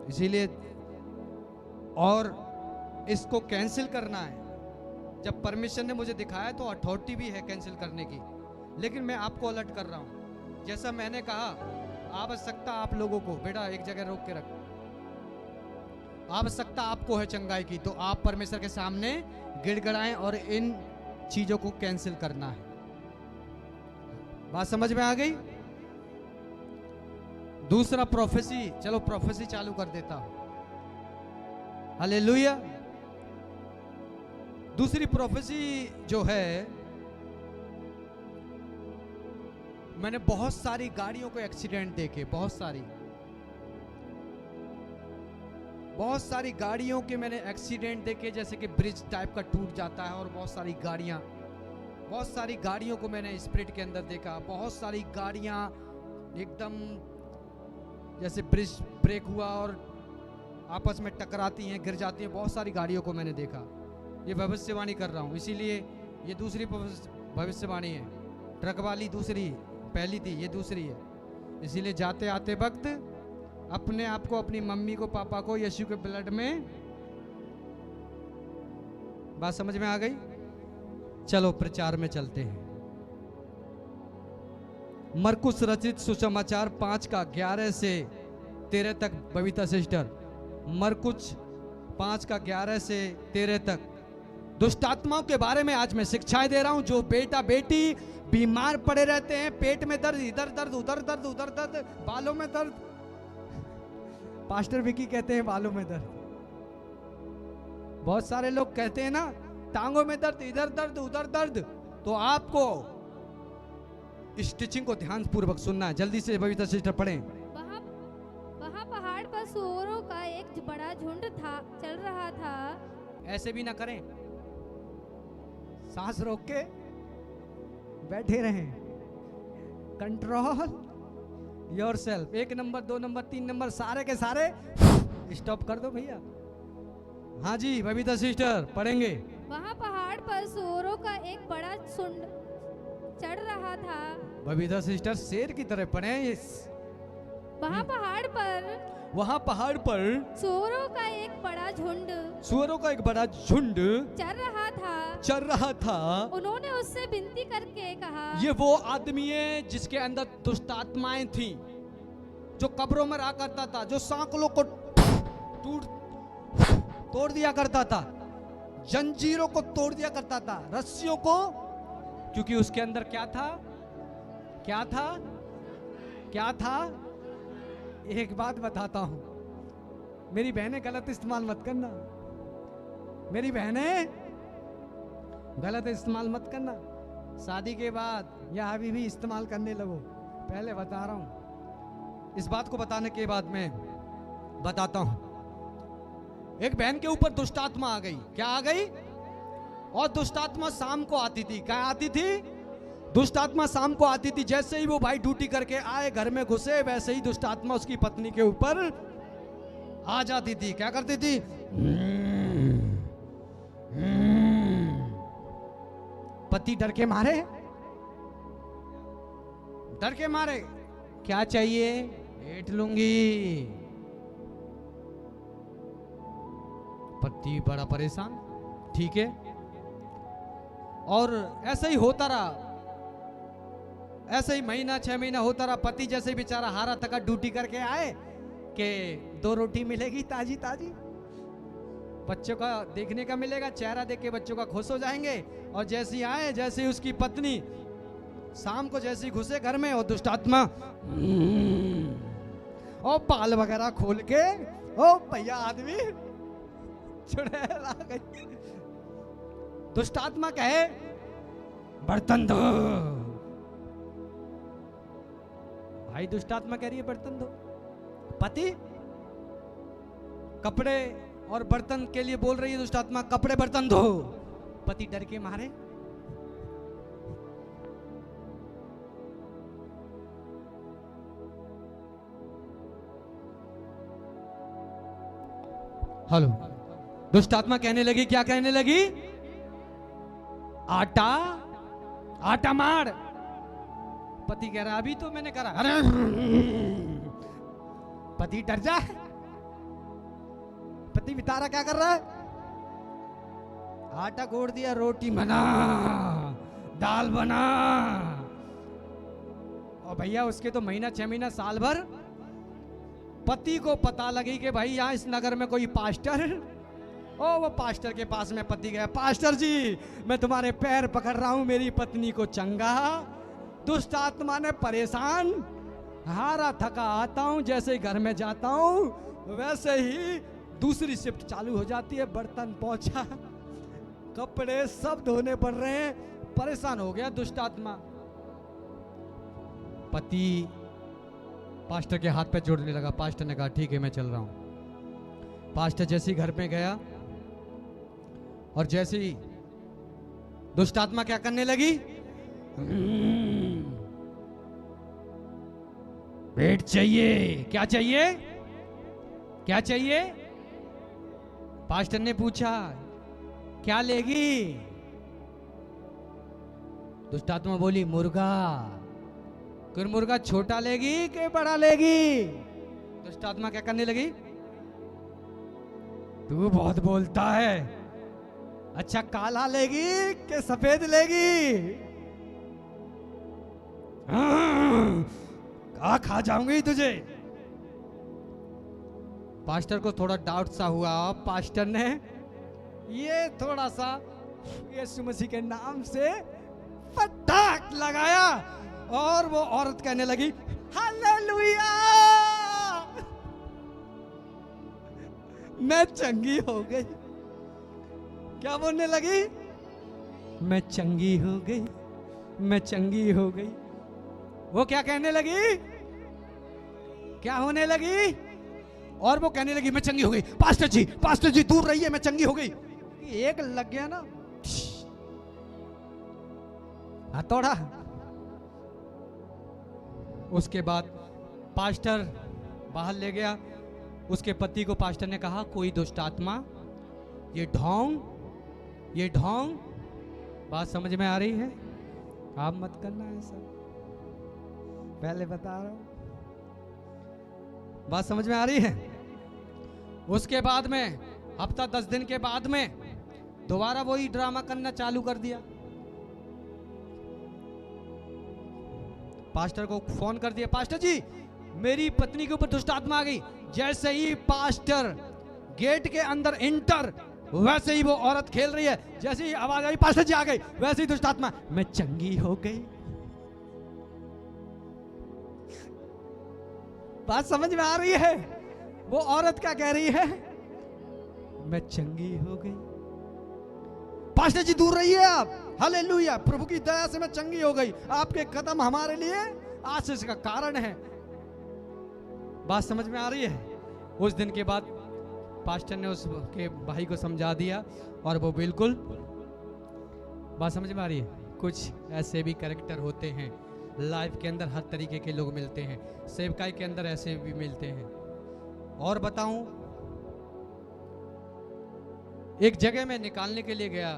इसीलिए। और इसको कैंसिल करना है, जब परमिशन ने मुझे दिखाया तो अथॉरिटी भी है कैंसिल करने की, लेकिन मैं आपको अलर्ट कर रहा हूं। जैसा मैंने कहा, आवश्यकता आप लोगों को, बेटा एक जगह रोक के रख, आवश्यकता आपको है चंगाई की, तो आप परमेश्वर के सामने गिड़गिड़ाएं और इन चीजों को कैंसिल करना है। बात समझ में आ गई? दूसरा प्रोफेसी, चलो प्रोफेसी चालू कर देता हूं, हालेलुया। दूसरी प्रोफेसी जो है, मैंने बहुत सारी गाड़ियों को एक्सीडेंट देखे, बहुत सारी गाड़ियों के मैंने एक्सीडेंट देखे, जैसे कि ब्रिज टाइप का टूट जाता है, और बहुत सारी गाड़ियों को मैंने स्पिरिट के अंदर देखा। बहुत सारी गाड़ियां एकदम जैसे ब्रिज ब्रेक हुआ और आपस में टकराती हैं, गिर जाती हैं, बहुत सारी गाड़ियों को मैंने देखा। ये भविष्यवाणी कर रहा हूँ, इसीलिए ये दूसरी भविष्यवाणी है। ट्रक वाली दूसरी, पहली थी, ये दूसरी है। इसीलिए जाते आते वक्त अपने आप को, अपनी मम्मी को, पापा को यीशु के ब्लड में, बात समझ में आ गई? चलो प्रचार में चलते हैं। मरकुस रचित सुसमाचार 5:11 से 13 तक, बबीता सिस्टर, मरकुस 5:11 से 13 तक दुष्ट आत्माओं के बारे में आज मैं शिक्षाएं दे रहा हूं। जो बेटा बेटी बीमार पड़े रहते हैं, पेट में दर्द, इधर दर्द, उधर दर्द, उधर दर्द, बालों में दर्द, पास्टर विकी कहते हैं बालों में दर्द, बहुत सारे लोग कहते हैं ना टांगों में दर्द, इधर दर्द, उधर दर्द, तो आपको इस टीचिंग को ध्यान पूर्वक सुनना है। जल्दी से बबीता सिस्टर पढ़ें। वहाँ पहाड़ पर सूअरों का एक बड़ा झुंड था, चल रहा था। ऐसे भी ना करें, सांस रोक के बैठे रहें, control yourself. 1 number, 2 number, 3 number, सारे के सारे स्टॉप कर दो भैया। हाँ जी बबीता सिस्टर पढ़ेंगे। वहाँ पहाड़ पर सुअरों का एक बड़ा झुंड चढ़ रहा था। बबीता सिस्टर शेर की तरह पढ़े। वहाँ पहाड़ पर सुअरों का एक बड़ा झुंड सुअरों का एक बड़ा झुंड चल रहा था। उन्होंने उससे विनती करके कहा, ये वो आदमी है जिसके अंदर दुष्ट आत्माएं थी, जो कब्रों में रहा करता था, जो सांकलों को तोड़ दिया करता था, जंजीरों को तोड़ दिया करता था, रस्सियों को, क्योंकि उसके अंदर क्या था? क्या था? क्या था? एक बात बताता हूं, मेरी बहनें गलत इस्तेमाल मत करना, मेरी बहनें गलत इस्तेमाल मत करना। शादी के बाद या अभी भी इस्तेमाल करने लगो, पहले बता रहा हूं। इस बात को बताने के बाद मैं बताता हूं। एक बहन के ऊपर दुष्टात्मा आ गई। क्या आ गई? और दुष्टात्मा शाम को आती थी। क्या आती थी? दुष्टात्मा शाम को आती थी। जैसे ही वो भाई ड्यूटी करके आए, घर में घुसे, वैसे ही दुष्टात्मा उसकी पत्नी के ऊपर आ जाती थी। क्या करती थी? पति डर के मारे, डर के मारे क्या चाहिए? पेट लूंगी। पति बड़ा परेशान। ठीक है, और ऐसा ही होता रहा, ऐसे ही महीना 6 महीना होता रहा। पति जैसे ही बेचारा हारा थका ड्यूटी करके आए कि 2 रोटी मिलेगी ताजी ताजी, बच्चों का देखने का मिलेगा, चेहरा देख के बच्चों का खुश हो जाएंगे। और जैसे ही आए, जैसे ही उसकी पत्नी शाम को जैसे ही घुसे घर में, और दुष्टात्मा और पाल वगैरह खोल के, ओ भैया आदमी चुड़ैल आ गई। दुष्टात्मा कहे बर्तन धो। भाई दुष्टात्मा कह रही है बर्तन धो। पति कपड़े और बर्तन के लिए बोल रही है दुष्टात्मा, कपड़े बर्तन धो। पति डर के मारे हेलो, दुष्टात्मा कहने लगी, क्या कहने लगी? आटा आटा मार। पति कह रहा अभी तो मैंने करा। अरे पति डर जाए। पति बेचारा क्या कर रहा है? आटा गोड़ दिया, रोटी बना, दाल बना। और भैया उसके तो महीना 6 महीना साल भर। पति को पता लगी कि भाई यहाँ इस नगर में कोई पास्टर, ओ वो पास्टर के पास में पति गया, पास्टर जी मैं तुम्हारे पैर पकड़ रहा हूं, मेरी पत्नी को चंगा। दुष्ट आत्मा ने परेशान, हारा थका आता हूं, जैसे ही घर में जाता हूं वैसे ही दूसरी शिफ्ट चालू हो जाती है। बर्तन पोंछा, कपड़े सब धोने पड़ रहे हैं। परेशान हो गया दुष्ट आत्मा। पति पास्टर के हाथ पे जोड़ने लगा। पास्टर ने कहा ठीक है मैं चल रहा हूं। पास्टर जैसे ही घर में गया, और जैसे ही दुष्ट आत्मा क्या करने लगी? पेट चाहिए। क्या चाहिए? क्या चाहिए? पास्टर ने पूछा क्या लेगी? दुष्ट आत्मा बोली मुर्गा। फिर मुर्गा छोटा लेगी कि बड़ा लेगी? दुष्ट आत्मा क्या करने लगी? तू बहुत बोलता है। अच्छा काला लेगी कि सफेद लेगी? कहा खा जाऊंगी तुझे। पास्टर को थोड़ा डाउट सा हुआ। पास्टर ने ये थोड़ा सा यीशु मसीह के नाम से फटाक लगाया, और वो औरत कहने लगी हालेलुया, मैं चंगी हो गई। क्या बोलने लगी? मैं चंगी हो गई, मैं चंगी हो गई। वो क्या कहने लगी? क्या होने लगी? और वो कहने लगी मैं चंगी हो गई। पास्टर जी दूर रहिए, मैं चंगी हो गई। एक लग गया ना हथौड़ा। उसके बाद पास्टर बाहर ले गया, उसके पति को पास्टर ने कहा, कोई दुष्ट आत्मा, ये ढोंग, बात समझ में आ रही है? आप मत करना ऐसा, पहले बता रहा हूं, बात समझ में आ रही है? उसके बाद में हफ्ता 10 दिन के बाद में दोबारा वही ड्रामा करना चालू कर दिया। पास्टर को फोन कर दिया, पास्टर जी मेरी पत्नी के ऊपर दुष्ट आत्मा आ गई। जैसे ही पास्टर गेट के अंदर इंटर, वैसे ही वो औरत खेल रही है, जैसे ही आवाज आई पास्टर जी आ गई, वैसे ही दुष्ट आत्मा, मैं चंगी हो गई। बात समझ में आ रही है? वो औरत क्या कह रही है? मैं चंगी हो गई। पास्टर जी दूर रहिए आप, हालेलुया, प्रभु की दया से मैं चंगी हो गई। आपके कदम हमारे लिए आशीष का कारण है। बात समझ में आ रही है? उस दिन के बाद पास्टर ने उसके भाई को समझा दिया और वो बिल्कुल, बात समझ में आ रही है? कुछ ऐसे भी कैरेक्टर होते हैं लाइफ के अंदर, हर तरीके के लोग मिलते हैं, सेवकाई के अंदर ऐसे भी मिलते हैं। और बताऊं, एक जगह में निकालने के लिए गया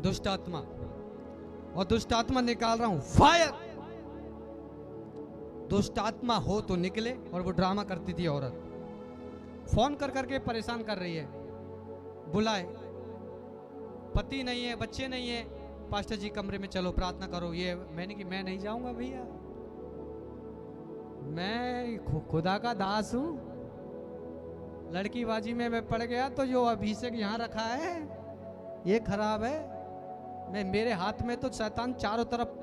दुष्ट आत्मा, और दुष्ट आत्मा निकाल रहा हूं, फायर, दुष्ट आत्मा हो तो निकले। और वो ड्रामा करती थी औरत, फोन कर करके परेशान कर रही है, बुलाए, पति नहीं है, बच्चे नहीं है, पास्टर जी कमरे में चलो प्रार्थना करो। ये मैंने कि मैं नहीं जाऊंगा भैया, मैं खुदा का दास हूं, लड़कीबाजी में मैं पड़ गया तो जो अभिषेक यहाँ रखा है ये खराब है। मेरे हाथ में तो शैतान चारों तरफ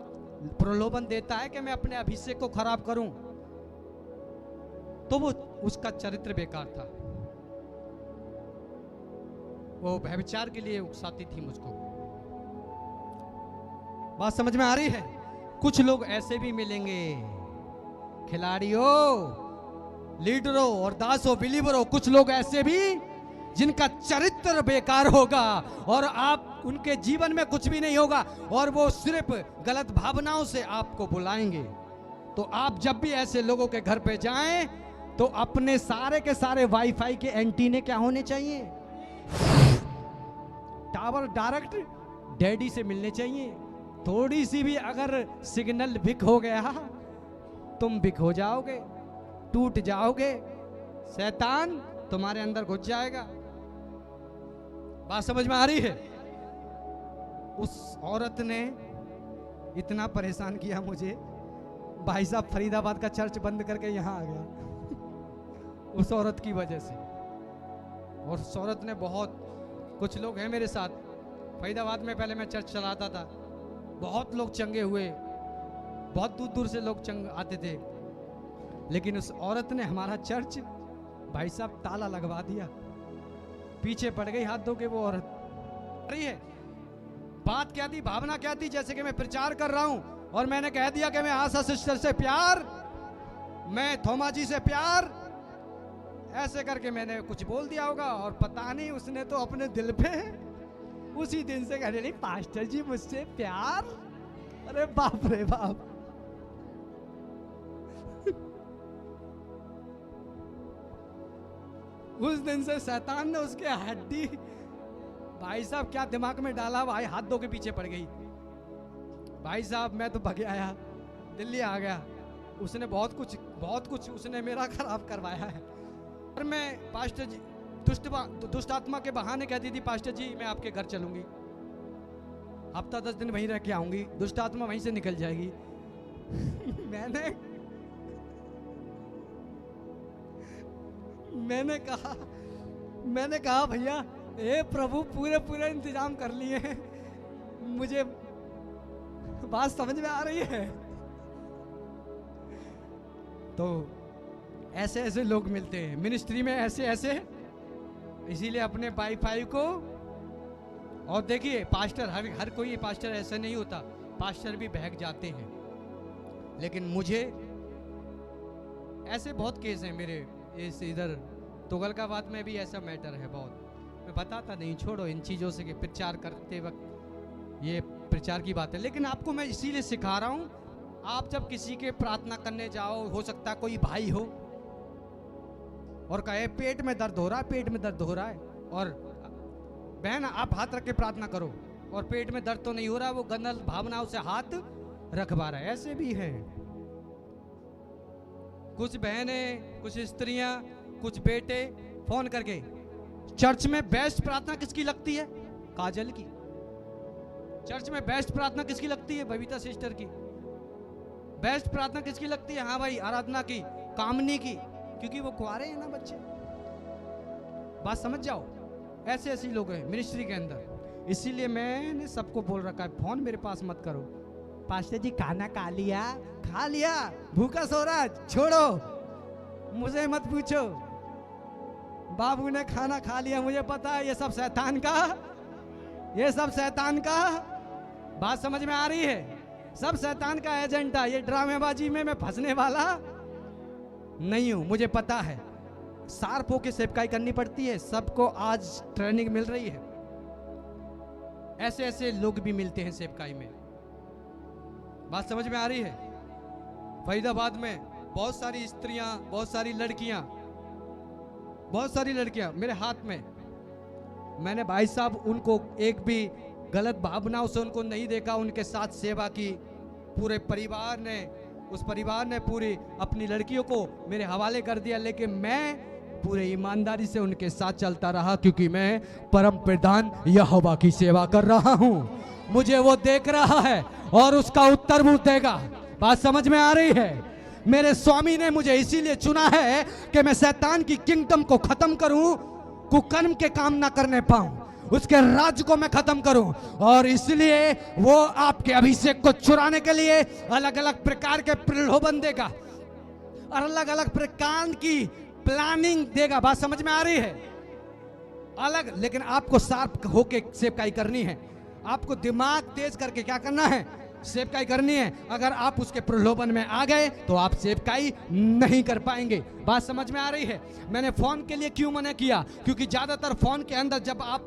प्रलोभन देता है कि मैं अपने अभिषेक को खराब करूं। तो वो उसका चरित्र बेकार था, वो व्यभिचार के लिए उकसाती थी मुझको। बात समझ में आ रही है? कुछ लोग ऐसे भी मिलेंगे, खिलाड़ियों, लीडरों और दासों, बिलीवरों, कुछ लोग ऐसे भी जिनका चरित्र बेकार होगा और आप उनके जीवन में कुछ भी नहीं होगा और वो सिर्फ गलत भावनाओं से आपको बुलाएंगे। तो आप जब भी ऐसे लोगों के घर पे जाएं तो अपने सारे के सारे वाईफाई के एंटीने क्या होने चाहिए? टावर डायरेक्ट डैडी से मिलने चाहिए। थोड़ी सी भी अगर सिग्नल भिक हो गया, तुम भिक हो जाओगे, टूट जाओगे, शैतान तुम्हारे अंदर घुस जाएगा। बात समझ में आ रही है? उस औरत ने इतना परेशान किया मुझे, भाई साहब फरीदाबाद का चर्च बंद करके यहाँ आ गया उस औरत की वजह से। और उस औरत ने बहुत, कुछ लोग हैं मेरे साथ फरीदाबाद में, पहले मैं चर्च चलाता था, बहुत लोग चंगे हुए, बहुत दूर दूर से लोग चंग आते थे, लेकिन उस औरत ने हमारा चर्च भाई साहब ताला लगवा दिया। पीछे पड़ गई हाथ धो के वो औरत। रही है बात क्या थी, भावना क्या थी? जैसे कि मैं प्रचार कर रहा हूं और मैंने कह दिया कि मैं आशा सिस्टर से प्यार, मैं थोमा जी से प्यार, ऐसे करके मैंने कुछ बोल दिया होगा और पता नहीं उसने तो अपने दिल पे उसी दिन से कहने लगी, पास्टर जी मुझसे प्यार। अरे बाप रे बाप। उस दिन से शैतान ने उसके हड्डी, भाई साहब क्या दिमाग में डाला, भाई हाथ धो के पीछे पड़ गई। भाई साहब मैं तो भाग आया, दिल्ली आ गया। उसने बहुत कुछ उसने मेरा खराब करवाया है। और मैं पास्टर जी दुष्ट आत्मा के बहाने कहती थी, पास्टर जी मैं आपके घर चलूंगी, हफ्ता 10 दिन वहीं रह के आऊंगी, दुष्ट आत्मा वहीं से निकल जाएगी। मैंने कहा भैया, हे प्रभु पूरे इंतजाम कर लिए हैं, मुझे बात समझ में आ रही है। तो ऐसे ऐसे लोग मिलते हैं मिनिस्ट्री में, ऐसे ऐसे, इसीलिए अपने वाईफाई को। और देखिए पास्टर, हर कोई पास्टर ऐसा नहीं होता, पास्टर भी बहक जाते हैं, लेकिन मुझे ऐसे बहुत केस हैं मेरे इस इधर तुगलकाबाद में भी ऐसा मैटर है बहुत। मैं बताता नहीं, छोड़ो इन चीज़ों से कि प्रचार करते वक्त ये प्रचार की बात है। लेकिन आपको मैं इसीलिए सिखा रहा हूँ, आप जब किसी के प्रार्थना करने जाओ, हो सकता है कोई भाई हो, और कहे पेट में दर्द हो रहा है, पेट में दर्द हो रहा है, और बहन आप हाथ रख के प्रार्थना करो और पेट में दर्द तो नहीं हो रहा, वो गंदल भावनाओं से हाथ रखवा रहा है। ऐसे भी है कुछ बहनें, कुछ स्त्रियां, कुछ बेटे फोन करके, चर्च में बेस्ट प्रार्थना किसकी लगती है? काजल की। चर्च में बेस्ट प्रार्थना किसकी लगती है? बबीता सिस्टर की। बेस्ट प्रार्थना किसकी लगती है? हाँ भाई, आराधना की, कामनी की, क्योंकि वो कुंवारे हैं ना बच्चे। बात समझ जाओ, ऐसे ऐसे लोग हैं मिनिस्ट्री के अंदर। इसीलिए मैंने सबको बोल रखा है, फोन मेरे पास मत करो। पास्टर जी खाना खा लिया? खा लिया, भूखा सो रहा, छोड़ो, मुझे मत पूछो। बाबू ने खाना खा लिया, मुझे पता है, ये सब शैतान का, ये सब शैतान का। बात समझ में आ रही है? सब शैतान का एजेंडा। ये ड्रामेबाजी में मैं फंसने वाला नहीं हूं, मुझे पता है। शार्प होके सेवकाई करनी पड़ती है, सबको आज ट्रेनिंग मिल रही है। ऐसे ऐसे लोग भी मिलते हैं सेवकाई में। बात समझ में आ रही है? फरीदाबाद में बहुत सारी स्त्रियां, बहुत सारी लड़कियां, बहुत सारी लड़कियां मेरे हाथ में। मैंने भाई साहब उनको एक भी गलत भावनाओं से उनको नहीं देखा, उनके साथ सेवा की। पूरे परिवार ने, उस परिवार ने पूरी अपनी लड़कियों को मेरे हवाले कर दिया, लेकिन मैं पूरे ईमानदारी से उनके साथ चलता रहा, क्योंकि मैं परम प्रधान यहोवा की सेवा कर रहा हूं। मुझे वो देख रहा है और उसका उत्तर वो देगा। बात समझ में आ रही है? मेरे स्वामी ने मुझे इसीलिए चुना है कि मैं शैतान की किंगडम को खत्म करूं, कुकर्म के काम ना करने पाऊं, उसके राज्य को मैं खत्म करूं। और इसलिए वो आपके अभिषेक को चुराने के लिए अलग अलग प्रकार के प्रलोभन देगा और अलग अलग प्रकार की प्लानिंग देगा। बात समझ में आ रही है? अलग, लेकिन आपको शार्प होके सेवकाई करनी है। आपको दिमाग तेज करके क्या करना है? सेवकाई करनी है। अगर आप उसके प्रलोभन में आ गए तो आप सेवकाई नहीं कर पाएंगे। बात समझ में आ रही है? मैंने फोन के लिए क्यों मना किया? क्योंकि ज्यादातर फोन के अंदर जब आप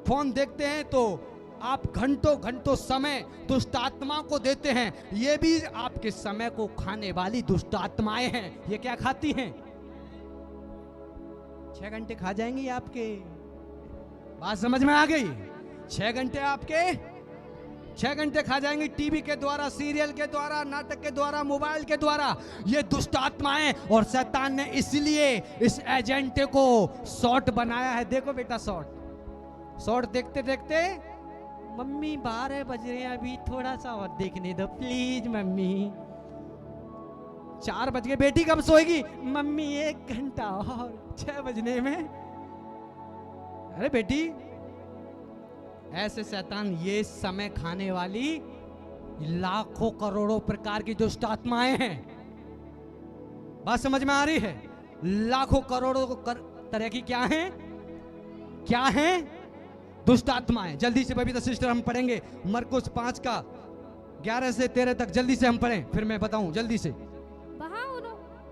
फोन देखते हैं तो आप घंटों घंटों समय दुष्ट आत्माओं को देते हैं। ये भी आपके समय को खाने वाली दुष्ट आत्माएं हैं। ये क्या खाती हैं? 6 घंटे खा जाएंगी आपके। बात समझ में आ गई? 6 घंटे आपके 6 घंटे खा जाएंगे टीवी के द्वारा, सीरियल के द्वारा, नाटक के द्वारा, मोबाइल के द्वारा। ये दुष्ट आत्माएं, और शैतान ने इसलिए इस एजेंटे को शॉर्ट बनाया है। देखो बेटा, शॉर्ट देखते देखते, मम्मी 12 बज रहे हैं, अभी थोड़ा सा और देखने दो प्लीज मम्मी। 4 बज गए, बेटी कब सोएगी? मम्मी 1 घंटा और, 6 बजने में। अरे बेटी, ऐसे शैतान, ये समय खाने वाली लाखों करोड़ों प्रकार की दुष्ट आत्माएं हैं। बात समझ में आ रही है? लाखों करोड़ों तरह की क्या हैं? क्या हैं? दुष्ट आत्माएं। जल्दी से बबीता सिस्टर हम पढ़ेंगे मरकुस 5 का 11 से 13 तक। जल्दी से हम पढ़ें, फिर मैं बताऊं जल्दी से।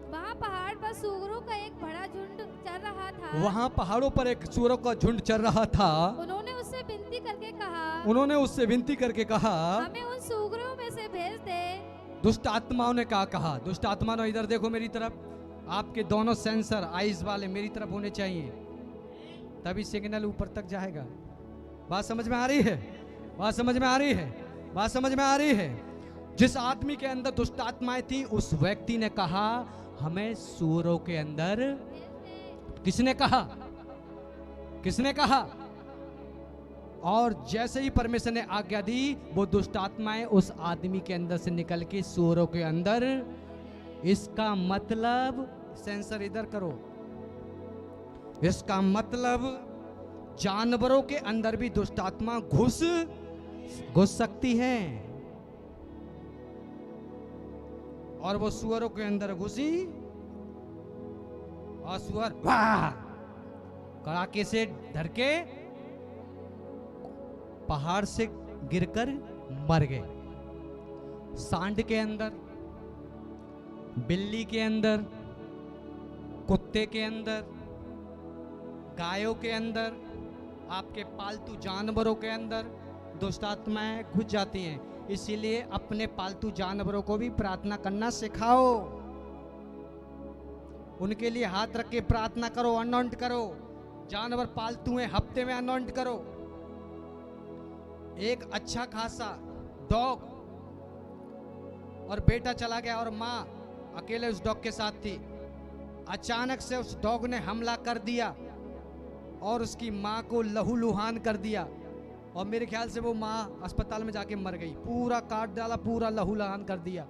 वहाँ पहाड़ पर सूअरों का एक बड़ा झुंड चल रहा था। वहाँ पहाड़ों पर एक सूअरों का झुंड चल रहा था। उन्होंने उससे विनती करके कहा, हमें उन सूअरों में से भेज दे। दुष्ट आत्माओं ने कहा, दुष्ट आत्माओं ने, इधर देखो मेरी तरफ। आपके दोनों सेंसर आईज वाले मेरी तरफ होने चाहिए, तभी सिग्नल ऊपर तक जाएगा। बात समझ में आ रही है? बात समझ में आ रही है? बात समझ में आ रही है? जिस आदमी के अंदर दुष्ट आत्माएं थी, उस व्यक्ति ने कहा हमें सूअरों के अंदर। किसने कहा? किसने कहा? और जैसे ही परमेश्वर ने आज्ञा दी, वो दुष्ट आत्माएं उस आदमी के अंदर से निकल के सूअरों के अंदर। इसका मतलब, सेंसर इधर करो, इसका मतलब जानवरों के अंदर भी दुष्ट आत्मा घुस सकती है। और वो सूअरों के अंदर घुसी और सूअर वाह कड़ाके से डर के पहाड़ से गिरकर मर गए। सांड के अंदर, बिल्ली के अंदर, कुत्ते के अंदर, गायों के अंदर, आपके पालतू जानवरों के अंदर दुष्ट आत्माएं घुस जाती हैं। इसीलिए अपने पालतू जानवरों को भी प्रार्थना करना सिखाओ। उनके लिए हाथ रख के प्रार्थना करो, अनॉइंट करो। जानवर पालतू हैं, हफ्ते में अनॉइंट करो। एक अच्छा खासा डॉग और बेटा चला गया और माँ अकेले उस डॉग के साथ थी। अचानक से उस डॉग ने हमला कर दिया और उसकी माँ को लहूलुहान कर दिया और मेरे ख्याल से वो माँ अस्पताल में जाके मर गई। पूरा काट डाला, पूरा लहूलुहान कर दिया।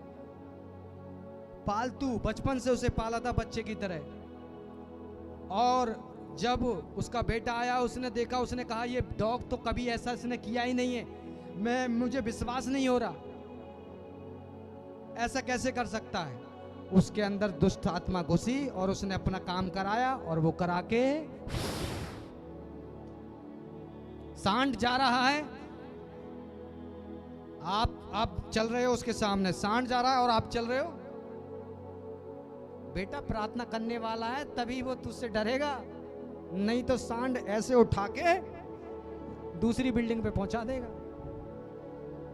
पालतू, बचपन से उसे पाला था बच्चे की तरह। और जब उसका बेटा आया, उसने देखा, उसने कहा ये डॉग तो कभी ऐसा इसने किया ही नहीं है, मुझे विश्वास नहीं हो रहा, ऐसा कैसे कर सकता है। उसके अंदर दुष्ट आत्मा घुसी और उसने अपना काम कराया और वो करा के सांड जा रहा है। आप चल रहे हो उसके सामने, सांड जा रहा है और आप चल रहे हो। बेटा प्रार्थना करने वाला है तभी वो तुझसे डरेगा, नहीं तो सांड ऐसे उठा के दूसरी बिल्डिंग पे पहुंचा देगा।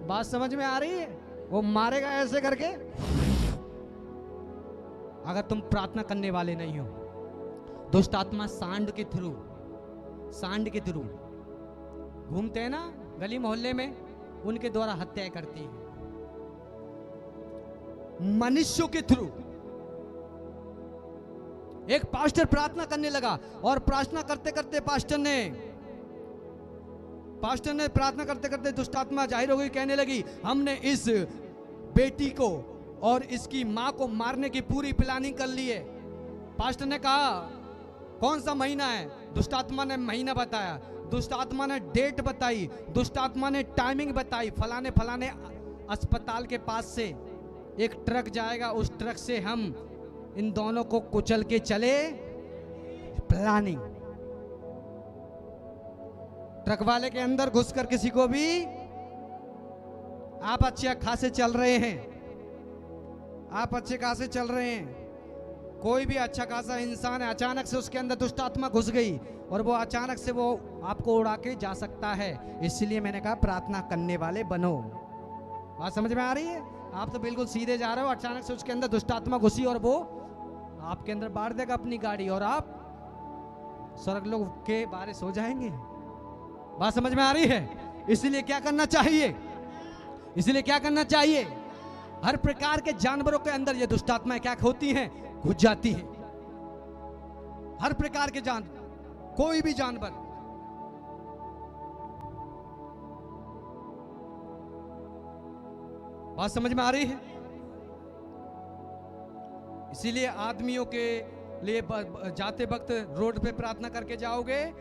बात समझ में आ रही है? वो मारेगा ऐसे करके। अगर तुम प्रार्थना करने वाले नहीं हो, दुष्ट आत्मा सांड के थ्रू घूमते हैं ना गली मोहल्ले में, उनके द्वारा हत्या करती है। मनुष्यों के थ्रू। एक पास्टर प्रार्थना करने लगा और प्रार्थना करते करते पास्टर ने प्रार्थना करते करते दुष्ट आत्मा जाहिर हो गई, कहने लगी हमने इस बेटी को और इसकी मां को मारने की पूरी प्लानिंग कर ली है। पास्टर ने कहा कौन सा महीना है? दुष्ट आत्मा ने महीना बताया, दुष्ट आत्मा ने डेट बताई, दुष्ट आत्मा ने टाइमिंग बताई। फलाने फलाने अस्पताल के पास से एक ट्रक जाएगा, उस ट्रक से हम इन दोनों को कुचल के चले। प्लानिंग। ट्रक वाले के अंदर घुसकर किसी को भी, आप अच्छे खासे चल रहे हैं, आप अच्छे खासे चल रहे हैं, कोई भी अच्छा खासा इंसान है, अचानक से उसके अंदर दुष्ट आत्मा घुस गई और वो अचानक से वो आपको उड़ा के जा सकता है। इसलिए मैंने कहा प्रार्थना करने वाले बनो। बात समझ में आ रही है? आप तो बिल्कुल सीधे जा रहे हो, अचानक से उसके अंदर दुष्ट आत्मा घुसी और वो आपके अंदर बांट देगा अपनी गाड़ी और आप स्वर्ग लोग के बारिश हो जाएंगे। बात समझ में आ रही है? इसलिए क्या करना चाहिए? हर प्रकार के जानवरों के अंदर ये दुष्ट आत्माएं क्या होती हैं? घुस जाती हैं। हर प्रकार के जानवर, कोई भी जानवर। बात समझ में आ रही है? इसीलिए आदमियों के लिए जाते वक्त रोड पे प्रार्थना करके जाओगे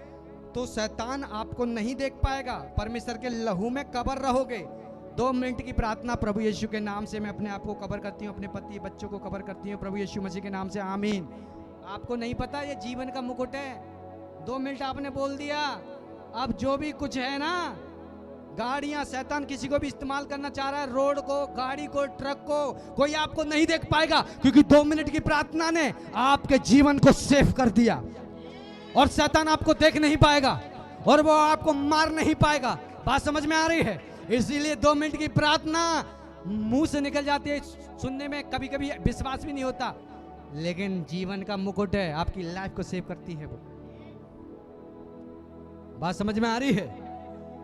तो शैतान आपको नहीं देख पाएगा, परमेश्वर के लहू में कवर रहोगे। 2 मिनट की प्रार्थना प्रभु यीशु के नाम से मैं अपने आप को कवर करती हूँ, अपने पति बच्चों को कवर करती हूँ प्रभु यीशु मसीह के नाम से, आमीन। आपको नहीं पता ये जीवन का मुकुट है। 2 मिनट आपने बोल दिया, अब जो भी कुछ है ना, गाड़ियां, शैतान किसी को भी इस्तेमाल करना चाह रहा है, रोड को, गाड़ी को, ट्रक को, कोई आपको नहीं देख पाएगा, क्योंकि 2 मिनट की प्रार्थना ने आपके जीवन को सेव कर दिया और शैतान आपको देख नहीं पाएगा और वो आपको मार नहीं पाएगा। बात समझ में आ रही है? इसीलिए 2 मिनट की प्रार्थना मुंह से निकल जाती है, सुनने में कभी कभी विश्वास भी नहीं होता, लेकिन जीवन का मुकुट है, आपकी लाइफ को सेव करती है वो। बात समझ में आ रही है?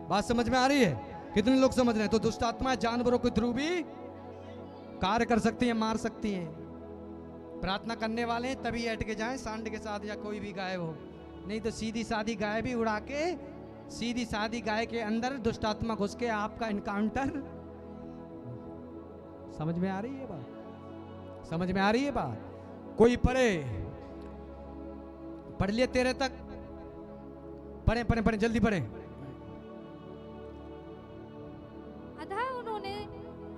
बात समझ में आ रही है? कितने लोग समझ रहे हैं? तो दुष्ट आत्माएं जानवरों के थ्रू भी कार्य कर सकती हैं, मार सकती हैं। प्रार्थना करने वाले तभी हट के जाएं, सांड के साथ या कोई भी गाय हो, नहीं तो सीधी सादी गाय भी उड़ा के, सीधी सादी गाय के अंदर दुष्ट आत्मा घुस के आपका इनकाउंटर। समझ में आ रही है बात? समझ में आ रही है बात? कोई पढ़ लिए 13 तक, पढ़े जल्दी पढ़े। अतः उन्होंने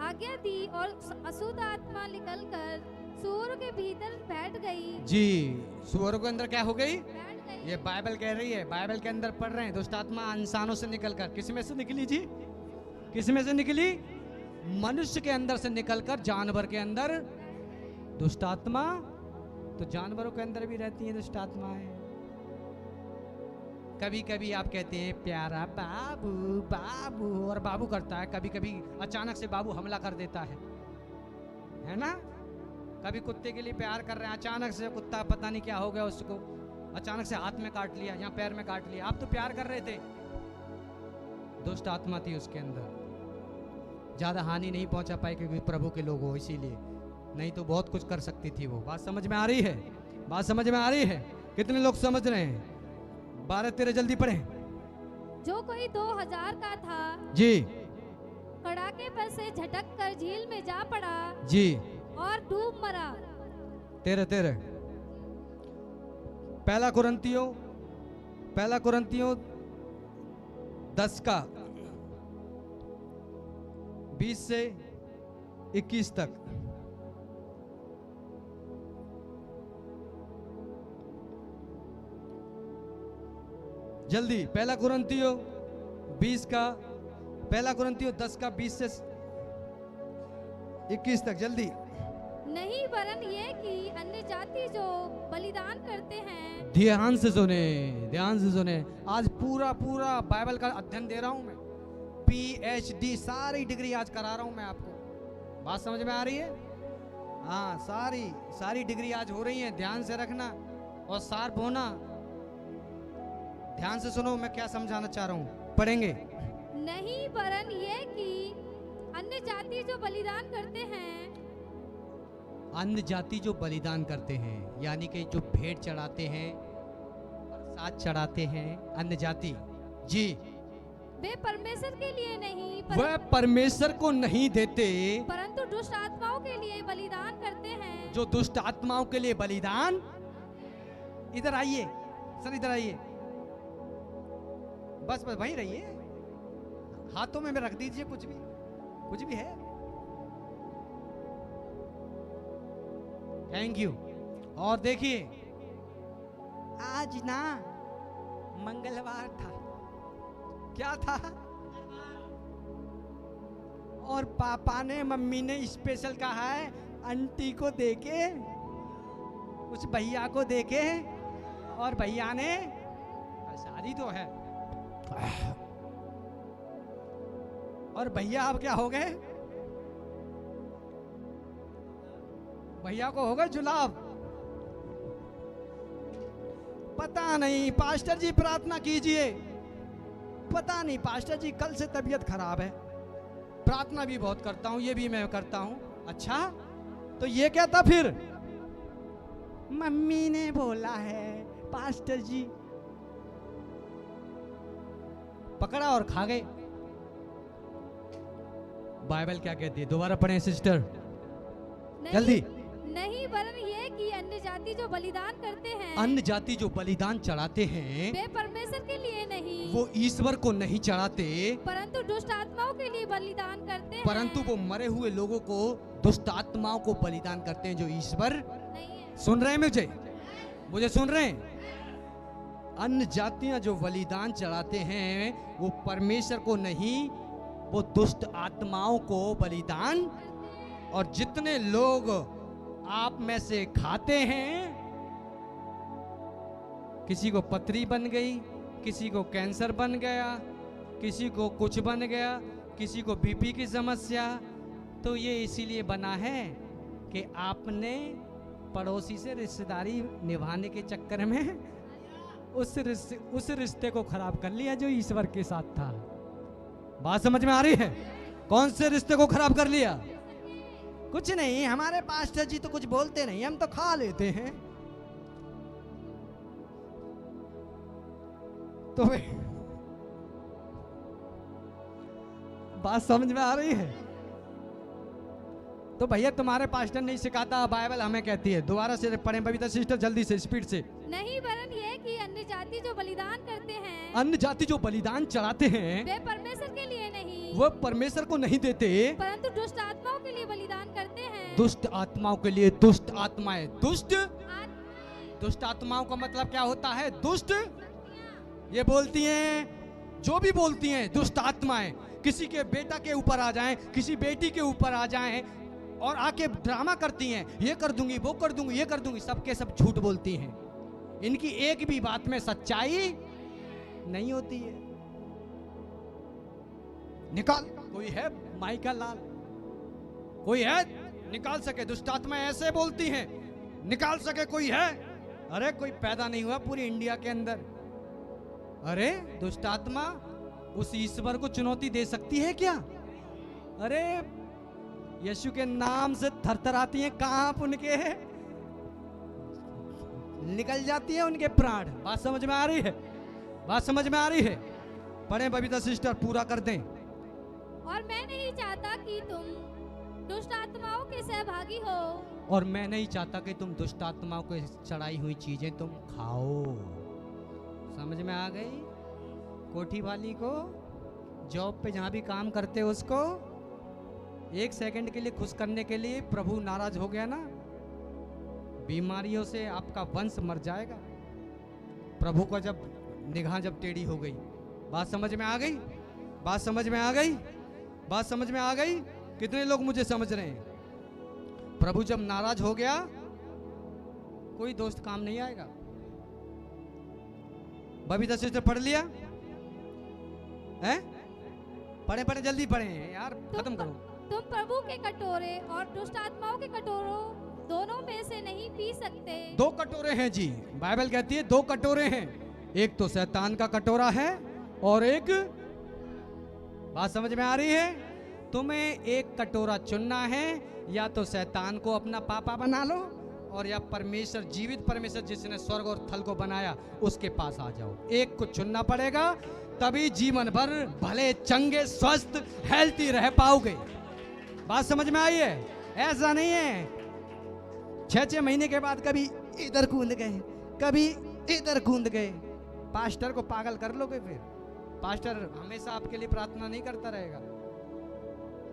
आज्ञा दी और अशुद्ध आत्मा निकलकर सूअर के भीतर बैठ गई। जी, सूअर के अंदर क्या हो गई? ये बाइबल कह रही है, बाइबल के अंदर पढ़ रहे हैं। दुष्ट आत्मा इंसानों से निकलकर, किसमें से निकली जी? किसमें से निकली? मनुष्य के अंदर से निकलकर जानवर के अंदर दुष्ट आत्मा। तो जानवरों के अंदर भी रहती है दुष्ट आत्माएं। कभी कभी आप कहते हैं प्यारा बाबू बाबू, और बाबू करता है, कभी कभी अचानक से बाबू हमला कर देता है ना? कभी कुत्ते के लिए प्यार कर रहे हैं, अचानक से कुत्ता पता नहीं क्या हो गया उसको, अचानक से हाथ में काट लिया या पैर में काट लिया, आप तो प्यार कर रहे थे। दुष्ट आत्मा थी उसके अंदर, ज्यादा हानि नहीं पहुंचा पाई क्योंकि प्रभु के लोग हो इसीलिए, नहीं तो बहुत कुछ कर सकती थी वो। बात समझ में आ रही है? बात समझ में आ रही है? कितने लोग समझ रहे हैं? 12-13 जल्दी पढ़े। जो कोई 2000 का था जी कड़ाके पर से झटक कर झील में जा पड़ा जी, और डूब मरा। 13 पहला कुरंतियों 10 का 20 से 21 तक। जल्दी, पहला कुरंतियों 10 का 20 से 21 तक, जल्दी। नहीं वरन ये कि अन्य जाति जो बलिदान करते हैं। ध्यान से सुने। आज पूरा बाइबल का अध्ययन दे रहा हूं मैं, PhD सारी डिग्री आज करा रहा हूं मैं आपको। बात समझ में आ रही है? हाँ, सारी डिग्री आज हो रही है। ध्यान से रखना और शार्प होना। ध्यान से सुनो मैं क्या समझाना चाह रहा हूं, पढ़ेंगे। नहीं वरन ये कि अन्य जाति जो बलिदान करते हैं। अन्य जाति जो बलिदान करते हैं यानी कि जो भेंट चढ़ाते हैं, प्रसाद चढ़ाते हैं, अन्य जाति जी, वे परमेश्वर के लिए नहीं वह परमेश्वर को नहीं देते, परंतु दुष्ट आत्माओं के लिए बलिदान करते हैं। जो दुष्ट आत्माओं के लिए बलिदान। इधर आइए सर, इधर आइए, बस वहीं रहिए, हाथों में रख दीजिए कुछ भी है। Thank you. और देखिए, आज ना मंगलवार था, क्या था? और पापा ने मम्मी ने स्पेशल कहा है आंटी को देके, उस भैया को देके, और भैया ने शादी तो है, और भैया अब क्या हो गए? भैया को हो गए जुलाब। पता नहीं, पास्टर जी प्रार्थना कीजिए। पता नहीं पास्टर जी, कल से तबीयत खराब है। प्रार्थना भी बहुत करता हूं, ये भी मैं करता हूं। अच्छा, तो ये क्या था फिर? मम्मी ने बोला है, पास्टर जी पकड़ा और खा गए। बाइबल क्या कहती है? दोबारा पढ़ें सिस्टर, जल्दी। नहीं वरन ये कि अन्य जाति जो बलिदान करते हैं, अन्य जाति जो बलिदान चढ़ाते हैं, वे परमेश्वर के लिए नहीं, वो ईश्वर को नहीं चढ़ाते, परंतु दुष्ट आत्माओं के लिए बलिदान करते हैं। परंतु वो मरे हुए लोगों को, दुष्ट आत्माओं को बलिदान करते हैं जो ईश्वर नहीं है। सुन रहे हैं मुझे सुन रहे हैं? अन्य जातियां जो बलिदान चढ़ाते हैं वो परमेश्वर को नहीं, वो दुष्ट आत्माओं को बलिदान। और जितने लोग आप में से खाते हैं, किसी को पथरी बन गई, किसी को कैंसर बन गया, किसी को कुछ बन गया, किसी को बीपी की समस्या, तो ये इसीलिए बना है कि आपने पड़ोसी से रिश्तेदारी निभाने के चक्कर में उस रिश्ते को खराब कर लिया जो ईश्वर के साथ था। बात समझ में आ रही है? कौन से रिश्ते को खराब कर लिया? कुछ नहीं, हमारे पास्टर जी तो कुछ बोलते नहीं, हम तो खा लेते हैं। तो बात समझ में आ रही है? तो भैया तुम्हारे पास्टर नहीं सिखाता, बाइबल हमें कहती है। दोबारा से पढ़ें बबीता सिस्टर, जल्दी से, स्पीड से। नहीं वरन ये कि अन्य जाति जो बलिदान करते हैं, अन्य जाति जो बलिदान चढ़ाते हैं, वे परमेश्वर के लिए नहीं, वो परमेश्वर को नहीं देते, परंतु दुष्ट आत्माओं के लिए बलिदान करते हैं। दुष्ट आत्माओं के लिए। दुष्ट आत्माएं, दुष्ट आत्माओं का मतलब क्या होता है? दुष्ट। ये बोलती हैं, जो भी बोलती हैं दुष्ट आत्माएं, किसी के बेटा के ऊपर आ जाएं, किसी बेटी के ऊपर आ जाएं और आके ड्रामा करती हैं, ये कर दूंगी, वो कर दूंगी, ये कर दूंगी, सबके सब झूठ बोलती हैं। इनकी एक भी बात में सच्चाई नहीं होती है। निकाल, कोई है माइका लाल? कोई है? निकाल सके। दुष्ट आत्मा ऐसे बोलती हैं, निकाल सके कोई है? अरे कोई पैदा नहीं हुआ पूरी इंडिया के अंदर। अरे दुष्ट आत्मा उस ईश्वर को चुनौती दे सकती है क्या? अरे यीशु के नाम से थरथराती हैं कांप उनके, निकल जाती है उनके प्राण। बात समझ में आ रही है? बात समझ में आ रही है? पढ़े बबीता सिस्टर, पूरा कर दें। और मैं नहीं चाहता कि तुम दुष्ट आत्माओं के सहभागी हो। और मैं नहीं चाहता कि तुम दुष्ट आत्माओं को चढ़ाई हुई चीजें तुम खाओ। समझ में आ गई? कोठी वाली को, जॉब पे जहां भी काम करते हो उसको एक सेकंड के लिए खुश करने के लिए प्रभु नाराज हो गया ना, बीमारियों से आपका वंश मर जाएगा। प्रभु का जब निगाह जब टेढ़ी हो गई। बात समझ में आ गई? बात समझ में आ गई? बात समझ में आ गई? कितने लोग मुझे समझ रहे हैं? प्रभु जब नाराज हो गया, कोई दोस्त काम नहीं आएगा। बबीता सिस्टर पढ़ लिया है? पढ़े पढ़े जल्दी पढ़े यार, खत्म करो। तुम प्रभु के कटोरे और दुष्ट आत्माओं के कटोरों दोनों में से नहीं पी सकते। दो कटोरे हैं जी, बाइबल कहती है दो कटोरे हैं। एक तो शैतान का कटोरा है और एक, बात समझ में आ रही है? तुम्हें एक कटोरा चुनना है, या तो शैतान को अपना पापा बना लो और या परमेश्वर, जीवित परमेश्वर जिसने स्वर्ग और थल को बनाया, उसके पास आ जाओ। एक को चुनना पड़ेगा, तभी जीवन भर भले चंगे स्वस्थ हेल्थी रह पाओगे। बात समझ में आई है? ऐसा नहीं है 6-6 महीने के बाद कभी इधर कूद गए, कभी इधर कूद गए। पास्टर को पागल कर लोगे फिर। पास्टर हमेशा आपके लिए प्रार्थना नहीं करता रहेगा।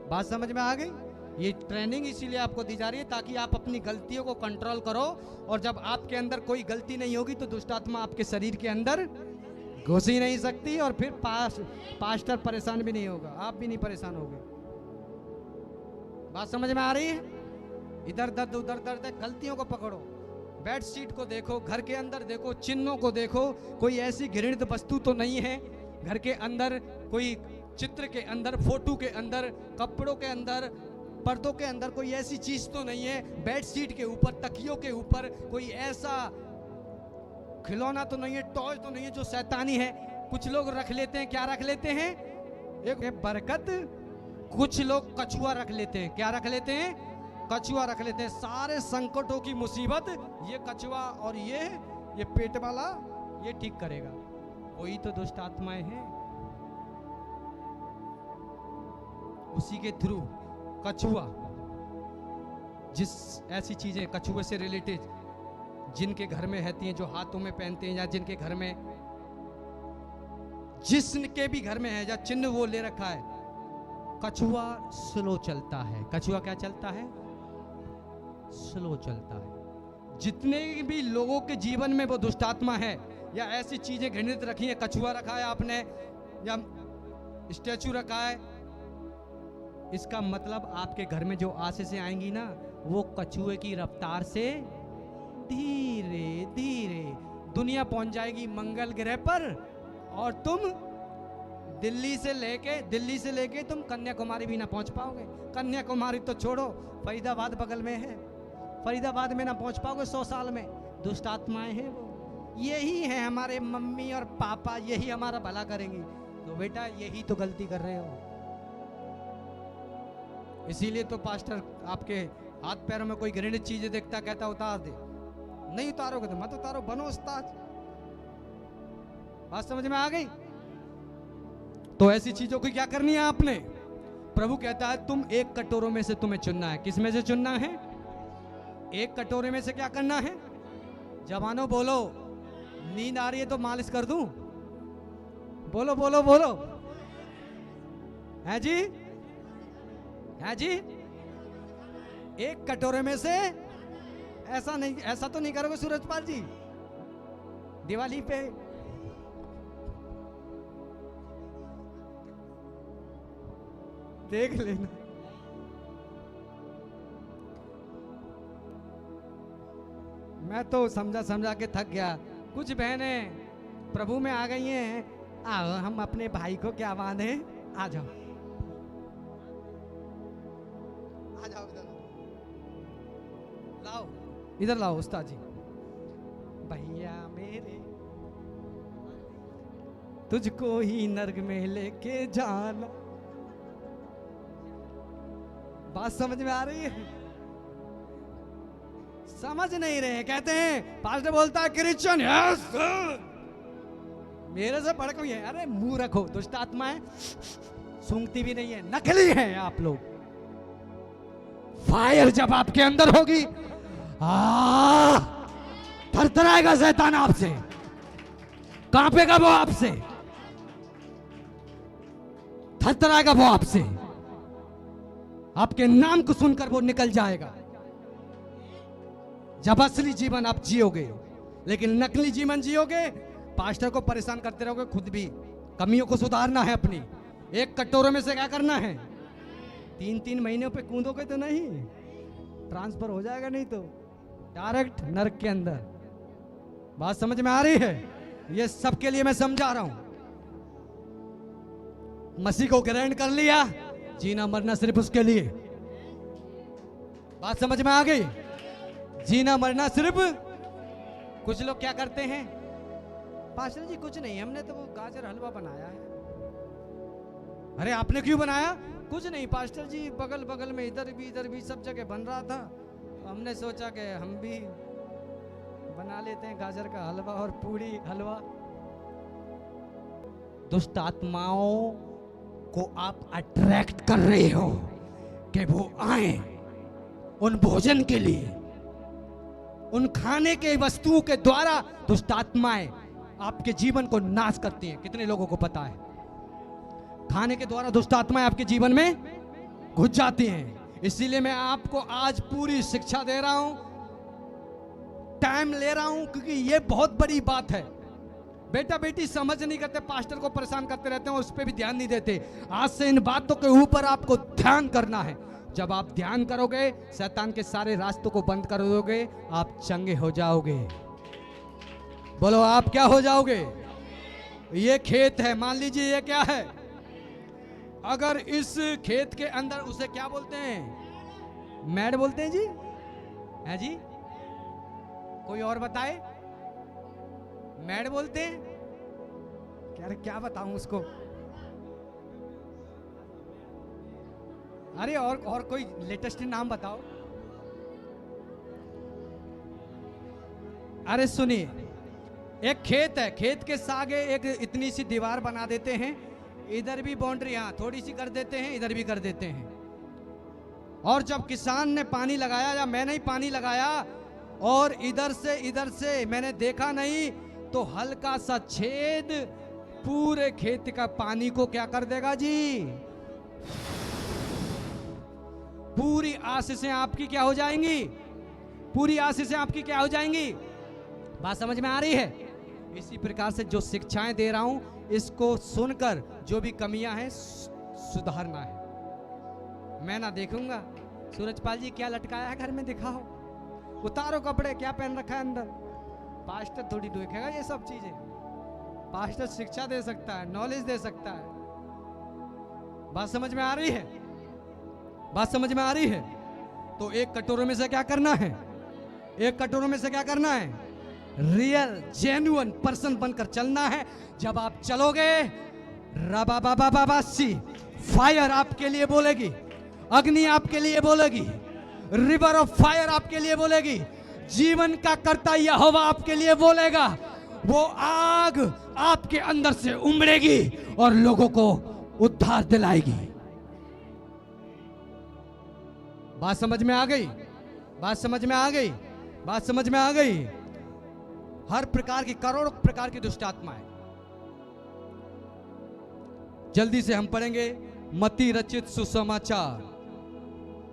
बात समझ में आ गई? ये ट्रेनिंग इसीलिए आपको दी जा रही है ताकि आप अपनी गलतियों को कंट्रोल करो, और जब आपके अंदर कोई गलती नहीं होगी तो दुष्ट आत्मा आपके शरीर के अंदर घुस ही नहीं सकती, और फिर पास्टर परेशान भी नहीं होगा, आप भी नहीं परेशान होगे। बात समझ में आ रही है? इधर दर्द उधर दर्द है, गलतियों को पकड़ो। बेड शीट को देखो, घर के अंदर देखो, चिन्हों को देखो, कोई ऐसी घृणित वस्तु तो नहीं है घर के अंदर, कोई चित्र के अंदर, फोटो के अंदर, कपड़ों के अंदर, पर्दों के अंदर कोई ऐसी चीज तो नहीं है। बेड शीट के ऊपर, तकियों के ऊपर कोई ऐसा खिलौना तो नहीं है, टॉय तो नहीं है जो शैतानी है। कुछ लोग रख लेते हैं, क्या रख लेते हैं? एक बरकत। कुछ लोग कछुआ रख लेते हैं। क्या रख लेते हैं? कछुआ रख लेते हैं। सारे संकटों की मुसीबत ये कछुआ और ये पेट वाला ये ठीक करेगा। वही तो दुष्ट आत्माएं हैं। उसी के थ्रू कछुआ, जिस ऐसी चीजें कछुए से रिलेटेड जिनके घर में रहती हैं, जो हाथों में पहनते हैं, या जिनके घर में, जिसके भी घर में है या चिन्ह वो ले रखा है, कछुआ स्लो चलता है। कछुआ क्या चलता है? स्लो चलता है। जितने भी लोगों के जीवन में वो दुष्ट आत्मा है या ऐसी चीजें घृणित रखी है, कछुआ रखा है आपने या स्टैचू रखा है, इसका मतलब आपके घर में जो आशीषें आएंगी ना, वो कछुए की रफ्तार से धीरे धीरे दुनिया पहुंच जाएगी मंगल ग्रह पर, और तुम दिल्ली से लेके तुम कन्याकुमारी भी ना पहुंच पाओगे। कन्याकुमारी तो छोड़ो, फरीदाबाद बगल में है, फरीदाबाद में ना पहुंच पाओगे 100 साल में। दुष्ट आत्माएं हैं वो, यही है हमारे मम्मी और पापा, यही हमारा भला करेंगी। तो बेटा यही तो गलती कर रहे हो। इसीलिए तो पास्टर आपके हाथ पैरों में कोई घृणित चीजें देखता, कहता उतार दे। नहीं उतारोगे तो मत उतारो, बनो उस्ताद। बात समझ में आ गई? तो ऐसी चीजों की क्या करनी है आपने? प्रभु कहता है तुम एक कटोरों में से तुम्हें चुनना है। किस में से चुनना है? एक कटोरे में से क्या करना है? जवानों बोलो, नींद आ रही है तो मालिश कर दूं? बोलो बोलो बोलो, है जी, है जी। एक कटोरे में से, ऐसा नहीं, ऐसा तो नहीं करोगे सूरजपाल जी दिवाली पे? देख लेना। मैं तो समझा के थक गया। कुछ बहनें प्रभु में आ गई हैं, आओ हम अपने भाई को क्या बांधे, आ जाओ आ जाओ इधर। लाओ, इधर लाओ उस्ताद जी। भैया मेरे तुझको ही नर्क में लेके जाना। बात समझ में आ रही है? समझ नहीं रहे, कहते हैं पास्टर बोलता है क्रिश्चियन, यस मेरे से बढ़ कोई है। अरे मुंह रखो, दुष्ट आत्मा है, सूंघती भी नहीं है, नकली है आप लोग। फायर जब आपके अंदर होगी, थरथराएगा शैतान आपसे, कांपेगा वो आपसे, थरथराएगा वो आपसे, आपके नाम को सुनकर वो निकल जाएगा। जब असली जीवन आप जियोगे, लेकिन नकली जीवन जियोगे, पास्टर को परेशान करते रहोगे, खुद भी कमियों को सुधारना है अपनी। एक कटोरे में से क्या करना है? 3-3 महीनों पे कूदोगे तो नहीं, ट्रांसफर हो जाएगा, नहीं तो डायरेक्ट नरक के अंदर। बात समझ में आ रही है? ये सबके लिए मैं समझा रहा हूं। मसीह को ग्रहण कर लिया, जीना मरना सिर्फ उसके लिए। बात समझ में आ गई? जीना मरना सिर्फ। कुछ लोग क्या करते हैं, पास्टर जी कुछ नहीं, हमने तो वो गाजर हलवा बनाया है। अरे आपने क्यों बनाया? कुछ नहीं पास्टर जी, बगल बगल में इधर भी सब जगह बन रहा था, तो हमने सोचा कि हम भी बना लेते हैं गाजर का हलवा और पूरी हलवा। दुष्ट आत्माओं को आप अट्रैक्ट कर रहे हो कि वो आए उन भोजन के लिए, उन खाने के वस्तुओं के द्वारा दुष्ट आत्माएं आपके जीवन को नाश करती हैं। कितने लोगों को पता है? खाने के द्वारा दुष्ट आत्माएं आपके जीवन में घुस जाती हैं। इसीलिए मैं आपको आज पूरी शिक्षा दे रहा हूं, टाइम ले रहा हूं, क्योंकि ये बहुत बड़ी बात है। बेटा बेटी समझ नहीं करते, पास्टर को परेशान करते रहते हैं, उस पर भी ध्यान नहीं देते। आज से इन बातों के ऊपर आपको ध्यान करना है। जब आप ध्यान करोगे, शैतान के सारे रास्तों को बंद कर दोगे, आप चंगे हो जाओगे। बोलो आप क्या हो जाओगे? ये खेत है, मान लीजिए ये क्या है? अगर इस खेत के अंदर उसे क्या बोलते हैं? मैड बोलते हैं जी, है जी? कोई और बताए? मैड बोलते हैं क्या बताऊं उसको? अरे और कोई लेटेस्ट नाम बताओ। अरे सुनिए, एक खेत है, खेत के आगे एक इतनी सी दीवार बना देते हैं, इधर भी बाउंड्री यहां थोड़ी सी कर देते हैं, इधर भी कर देते हैं। और जब किसान ने पानी लगाया या मैंने ही पानी लगाया और इधर से मैंने देखा नहीं, तो हल्का सा छेद पूरे खेत का पानी को क्या कर देगा जी? पूरी आशीषें आपकी क्या हो जाएंगी? पूरी आशीषें आपकी क्या हो जाएंगी? बात समझ में आ रही है? इसी प्रकार से जो शिक्षाएं दे रहा हूं, इसको सुनकर जो भी कमियां हैं सुधारना है। मैं ना देखूंगा सूरजपाल जी क्या लटकाया है घर में, दिखाओ, उतारो कपड़े, क्या पहन रखा है अंदर। पास्टर थोड़ी देखेगा ये सब चीजें। पास्टर शिक्षा दे सकता है, नॉलेज दे सकता है। बात समझ में आ रही है? बात समझ में आ रही है? तो एक कटोरे में से क्या करना है? एक कटोरे में से क्या करना है? रियल जेन्युइन पर्सन बनकर चलना है। जब आप चलोगे, रबाबाबाबासी, फायर आपके लिए बोलेगी, अग्नि आपके लिए बोलेगी, रिवर ऑफ फायर आपके लिए बोलेगी, जीवन का कर्ता यहोवा आपके लिए बोलेगा। वो आग आपके अंदर से उमड़ेगी और लोगों को उद्धार दिलाएगी। बात समझ में आ गई? बात समझ में आ गई? बात समझ में आ गई? हर प्रकार की, करोड़ों प्रकार की दुष्ट आत्माएं। जल्दी से हम पढ़ेंगे मत्ती रचित सुसमाचार,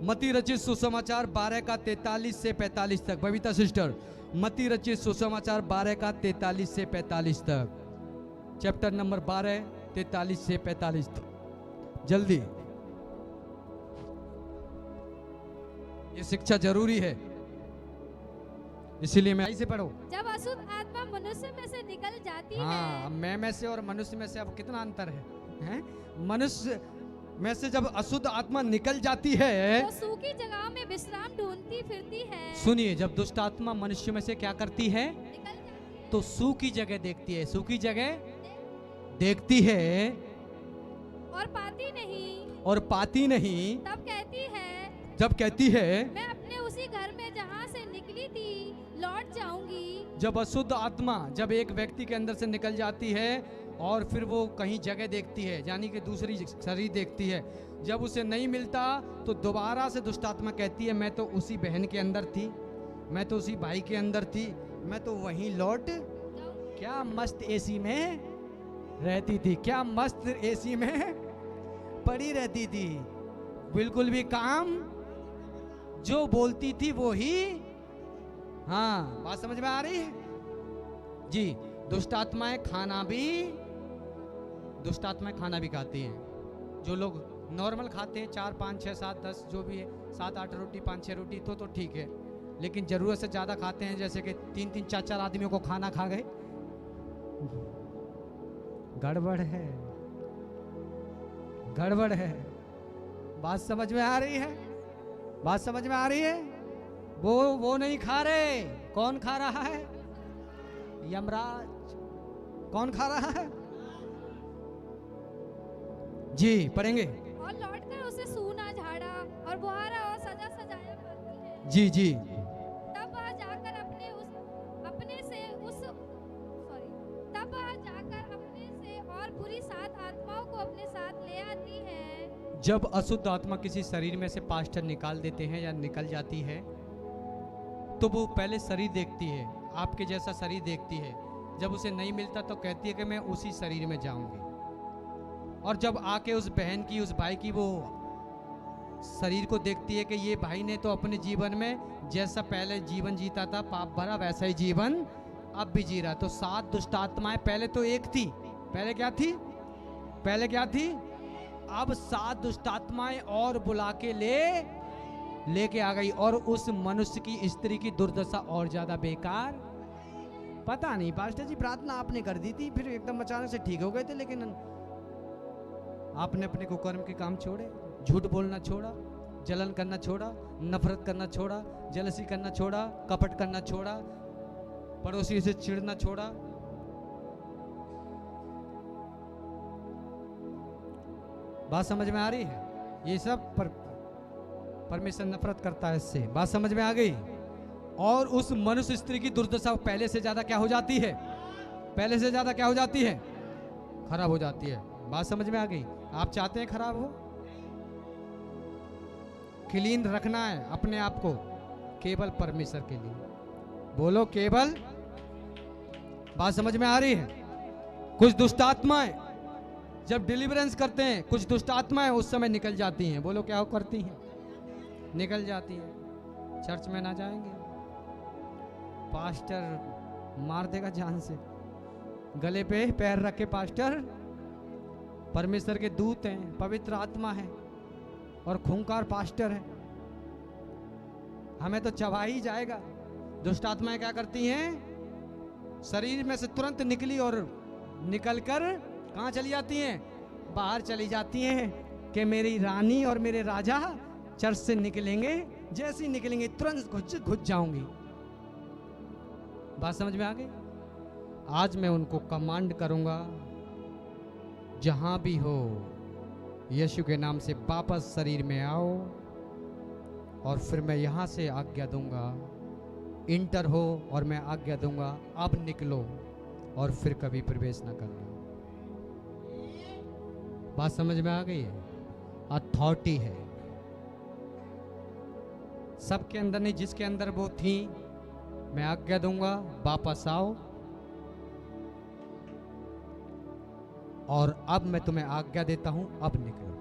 मत्ती रचित सुसमाचार 12 का 43 से 45 तक। बबीता सिस्टर, मत्ती रचित सुसमाचार 12 का 43 से 45 तक, चैप्टर नंबर 12 43 से 45 तक। जल्दी, ये शिक्षा जरूरी है, इसीलिए मैं ऐसे पढ़ो। जब अशुद्ध आत्मा मनुष्य में से निकल जाती हाँ, है। मैं में से और मनुष्य में से अब कितना अंतर है? मनुष्य में से जब अशुद्ध आत्मा निकल जाती है, वो सूखी जगह में विश्राम ढूंढती फिरती है। सुनिए, जब दुष्ट आत्मा मनुष्य में से क्या करती है, निकल जाती है। तो सूखी जगह देखती है, सूखी जगह देखती है और पाती नहीं। और पाती नहीं। तब कहती है, जब कहती है मैं अपने उसी घर में जहाँ से निकली थी लौट जाऊंगी। जब अशुद्ध आत्मा जब एक व्यक्ति के अंदर से निकल जाती है और फिर वो कहीं जगह देखती है, यानी कि दूसरी शरीर देखती है, जब उसे नहीं मिलता तो दोबारा से दुष्ट आत्मा कहती है, मैं तो उसी बहन के अंदर थी, मैं तो उसी भाई के अंदर थी, मैं तो वहीं लौट, क्या मस्त एसी में रहती थी, क्या मस्त एसी में पड़ी रहती थी, बिल्कुल भी काम जो बोलती थी वो ही। हाँ, बात समझ में आ रही है जी। दुष्ट आत्माएं खाना भी खाती हैं। जो लोग नॉर्मल खाते हैं 4 5 6 7 10 जो भी है 7 8 रोटी 5 6 रोटी तो ठीक है, लेकिन जरूरत से ज्यादा खाते हैं, जैसे कि 3 3 4 4 आदमियों को खाना खा गए, गड़बड़ है, गड़बड़ है। बात समझ में आ रही है, बात समझ में आ रही है। वो नहीं खा रहे, कौन खा रहा है, यमराज। कौन खा रहा है जी, पढ़ेंगे। और लौटकर उसे सूना झाड़ा और बुहारा और सजा सजाया करती है। जी जी। तब वह जाकर अपने से और बुरी 7 आत्माओं को अपने साथ ले आती है। जब अशुद्ध आत्मा किसी शरीर में से पास्टर निकाल देते हैं या निकल जाती है, तो वो पहले शरीर देखती है, आपके जैसा शरीर देखती है। जब उसे नहीं मिलता तो कहती है कि मैं उसी शरीर में जाऊंगी, और जब आके उस बहन की, उस भाई की वो शरीर को देखती है कि ये भाई ने तो अपने जीवन में जैसा पहले जीवन जीता था पाप भरा, वैसा ही जीवन अब भी जी रहा। तो 7 दुष्ट आत्माएं पहले तो एक थी, पहले क्या थी, पहले क्या थी, अब 7 दुष्ट आत्माएं और बुला के लेके आ गई, और उस मनुष्य की स्त्री की दुर्दशा और ज्यादा बेकार। पता नहीं पास्टर जी, प्रार्थना आपने कर दी थी, फिर एकदम अचानक से ठीक हो गए थे, लेकिन आपने अपने कुकर्म के काम छोड़े, झूठ बोलना छोड़ा, जलन करना छोड़ा, नफरत करना छोड़ा, जलसी करना छोड़ा, कपट करना छोड़ा, पड़ोसी से चिढ़ना छोड़ा। बात समझ में आ रही है? ये सब परमेश्वर नफरत करता है इससे। बात समझ में आ गई? और उस मनुष्य स्त्री की दुर्दशा पहले से ज्यादा क्या हो जाती है, पहले से ज्यादा क्या हो जाती है, खराब हो जाती है। बात समझ में आ गई? आप चाहते हैं खराब हो? क्लीन रखना है अपने आप को केवल परमेश्वर के लिए। बोलो केवल। बात समझ में आ रही है? कुछ दुष्ट आत्माएं जब डिलीवरेंस करते हैं, कुछ दुष्ट आत्माएं उस समय निकल जाती हैं। बोलो क्या करती हैं? निकल जाती हैं। चर्च में ना जाएंगे, पास्टर मार देगा जान से। गले पे पैर रख के, पास्टर परमेश्वर के दूत हैं, पवित्र आत्मा है और खूंखार पास्टर है, हमें तो चबा ही जाएगा। दुष्ट आत्माएं क्या करती हैं? शरीर में से तुरंत निकली और निकलकर कहाँ चली जाती हैं? बाहर चली जाती हैं कि मेरी रानी और मेरे राजा चर्च से निकलेंगे, जैसे ही निकलेंगे तुरंत घुस जाऊंगी। बात समझ में आ गई? आज मैं उनको कमांड करूंगा, जहां भी हो यीशु के नाम से वापस शरीर में आओ, और फिर मैं यहां से आज्ञा दूंगा, इंटर हो, और मैं आज्ञा दूंगा अब निकलो और फिर कभी प्रवेश न करना। बात समझ में आ गई है? अथॉरिटी है सबके अंदर नहीं, जिसके अंदर वो थी। मैं आज्ञा दूंगा वापस आओ, और अब मैं तुम्हें आज्ञा देता हूं अब निकलो।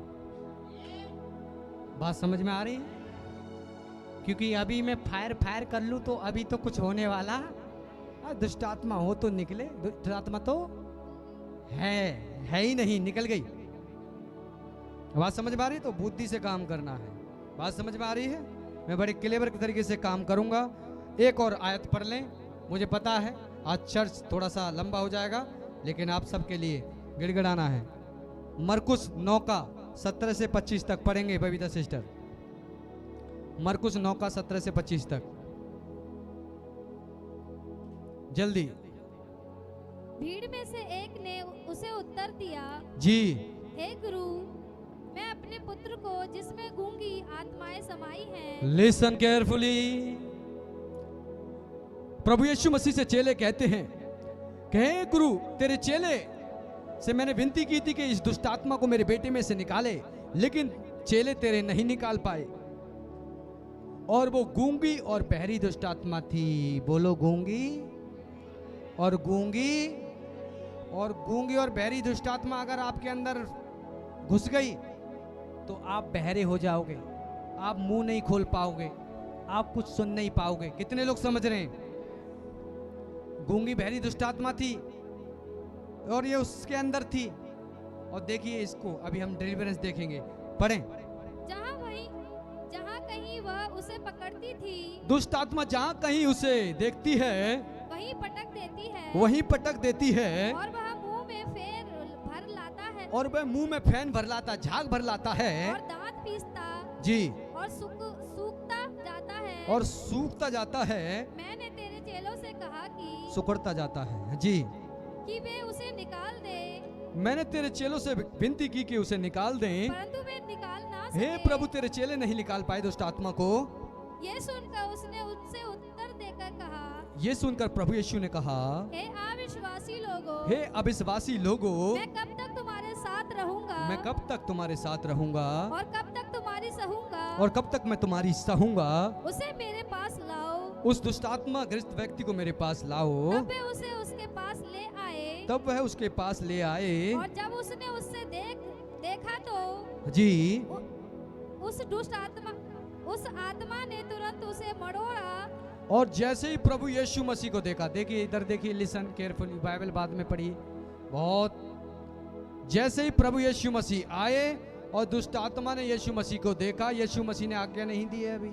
बात समझ में आ रही है? क्योंकि अभी मैं फायर कर लूं तो अभी तो कुछ होने वाला। दुष्ट आत्मा हो तो निकले, दुष्ट आत्मा तो है ही नहीं, निकल गई। बात समझ में आ रही है? तो बुद्धि से काम करना है। बात समझ में आ रही है? मैं बड़े क्लेवर तरीके से काम करूंगा। एक और आयत पढ़ लें। मुझे पता है आज चर्च थोड़ा सा लंबा हो जाएगा, लेकिन आप सबके लिए गिड़गिड़ाना है। मरकुस 9 का 17 से 25 तक पढ़ेंगे बबीता सिस्टर। मरकुस 9 का 17 से 25 तक जल्दी। भीड़ में से एक ने उसे उत्तर दिया, जी हे गुरु, मैं अपने पुत्र को जिसमें गूंगी आत्माएं समाई हैं। Listen carefully. प्रभु यीशु मसीह से चेले कहते हैं कि हे गुरु, तेरे चेले से मैंने विनती की थी कि इस दुष्ट आत्मा को मेरे बेटे में से निकाले, लेकिन चेले तेरे नहीं निकाल पाए। और वो गूंगी और बहरी दुष्ट आत्मा थी। बोलो गूंगी और गूंगी। और गूंगी और बहरी दुष्ट आत्मा अगर आपके अंदर घुस गई तो आप बहरे हो जाओगे, आप मुंह नहीं खोल पाओगे, आप कुछ सुन नहीं पाओगे। कितने लोग समझ रहे हैं? गूंगी बहरी दुष्ट आत्मा थी और ये उसके अंदर थी। और देखिए इसको अभी हम डिलीवरेंस देखेंगे, पढ़ें। जहाँ कहीं वह उसे पकड़ती थी, दुष्ट आत्मा जहाँ कहीं उसे देखती है वहीं पटक देती है, वहीं पटक देती है। और वह मुंह में फेर भर लाता है, और वह मुंह में फैन भर लाता, झाग भर लाता है, और दांत पीसता जी, और सूखता जाता है, और सूखता जाता है। मैंने तेरे चेलों से कहा कि सुकड़ता जाता है जी, कि वे उसे निकाल दे। मैंने तेरे चेलों से विनती की कि उसे निकाल दें, परंतु वे निकाल ना हे सके। प्रभु, तेरे चेले नहीं निकाल पाए दुष्ट आत्मा को। ये सुनकर उसने उससे उत्तर देकर कहा, ये सुनकर प्रभु यीशु ने कहा, हे अविश्वासी लोगों, हे अविश्वासी लोगों, मैं कब तक तुम्हारे साथ रहूंगा, मैं कब तक तुम्हारे साथ रहूंगा, और कब तक तुम्हारी सहूंगा, और कब तक मैं तुम्हारी सहूंगा। उसे मेरे पास लाओ। उस दुष्ट आत्मा ग्रस्त व्यक्ति को मेरे पास लाओ। तब वे उसे उसके पास ले आए, तब वह उसके पास ले आए। और जब उसने उससे देखा तो जी, उस आत्मा ने तुरंत उसे मरोड़ा। और जैसे ही प्रभु यीशु मसीह को देखा, देखिए इधर देखिए, लिसन केयरफुली, बाइबल बाद में पढ़िए बहुत। जैसे ही प्रभु यीशु मसीह आए और दुष्ट आत्मा ने यीशु मसीह को देखा, यीशु मसीह ने आज्ञा नहीं दी है अभी।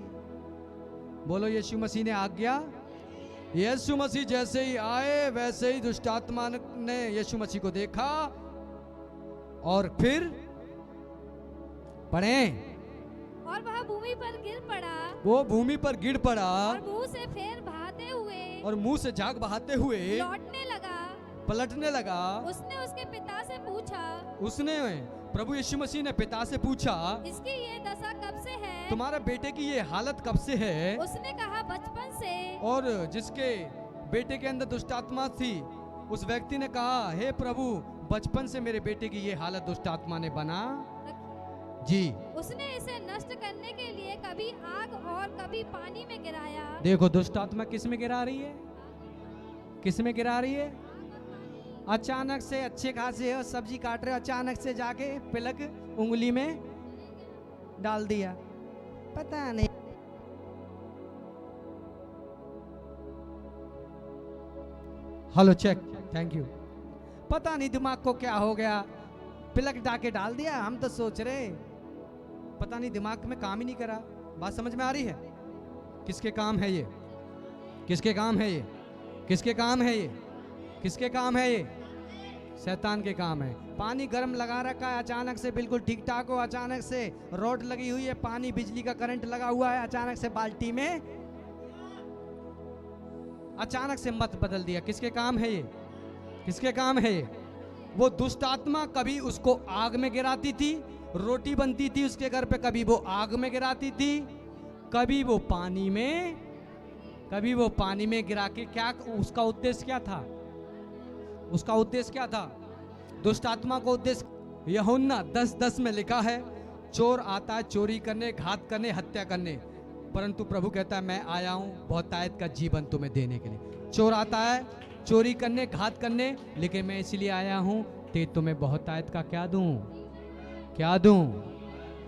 बोलो यीशु मसीह ने आज्ञा। यीशु मसीह जैसे ही आए वैसे ही दुष्ट आत्मा ने यीशु मसीह को देखा, और फिर पढ़ें, और वह भूमि पर गिर पड़ा, वो भूमि पर गिर पड़ा, और मुंह से फेर बहाते हुए, और मुंह से झाग बहाते हुए लौटने लगा। पलटने लगा। उसने उसके पिता से पूछा, उसने प्रभु यीशु मसीह ने पिता से पूछा, इसकी ये दशा कब से है? तुम्हारे बेटे की ये हालत कब से है? उसने कहा, बचपन से। और जिसके बेटे के अंदर दुष्ट आत्मा थी, उस व्यक्ति ने कहा, हे प्रभु, बचपन से मेरे बेटे की ये हालत दुष्ट आत्मा ने बना जी। उसने इसे नष्ट करने के लिए कभी आग और कभी पानी में गिराया। देखो दुष्ट आत्मा किस में गिरा रही है? किस में गिरा रही है? अचानक से अच्छे खासे हो, सब्जी काट रहे हो, अचानक से जाके पिलक उंगली में डाल दिया, पता नहीं। Hello check, thank you. पता नहीं दिमाग को क्या हो गया, पिलक डाके डाल दिया। हम तो सोच रहे पता नहीं दिमाग में काम ही नहीं करा। बात समझ में आ रही है? किसके काम है ये? किसके काम है ये? किसके काम है ये? किसके काम है ये? शैतान के काम है। पानी गर्म लगा रखा है, अचानक से बिल्कुल ठीक ठाक हो, अचानक से रोड लगी हुई है, पानी बिजली का करंट लगा हुआ है, अचानक से बाल्टी में अचानक से मत बदल दिया। किसके काम है ये? किसके काम है ये? वो दुष्ट आत्मा कभी उसको आग में गिराती थी, रोटी बनती थी उसके घर पे, कभी वो आग में गिराती थी, कभी वो पानी में, कभी वो पानी में गिरा के। क्या उसका उद्देश्य क्या था? उसका उद्देश्य क्या था? दुष्ट आत्मा को उद्देश्य यूहन्ना 10:10 में लिखा है, चोर आता है चोरी करने, घात करने, हत्या करने, परंतु प्रभु कहता है मैं आया हूं बहुतायत का जीवन तुम्हें देने के लिए। चोर आता है चोरी करने, घात करने, लेकिन मैं इसलिए आया हूं कि तुम्हें बहुतायत का क्या दूं, क्या दूं।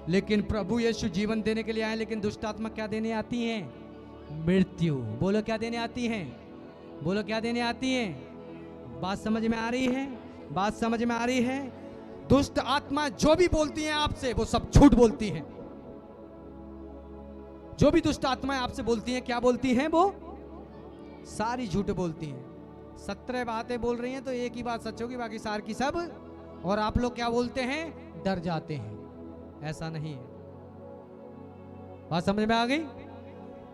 लेकिन प्रभु यीशु जीवन देने के लिए आए, लेकिन दुष्ट आत्मा क्या देने आती हैं? मृत्यु। बोलो क्या देने आती हैं? बोलो क्या देने आती हैं? बात समझ में आ रही है? बात समझ में आ रही है? दुष्ट आत्मा जो भी बोलती हैं आपसे, वो सब झूठ बोलती हैं। जो भी दुष्ट आत्माएं आपसे बोलती हैं, क्या बोलती हैं? वो सारी झूठ बोलती हैं। 17 बातें बोल रही हैं तो एक ही बात सच होगी, बाकी सार की सब। और आप लोग क्या बोलते हैं? डर जाते हैं। ऐसा नहीं है। बात समझ में आ गई?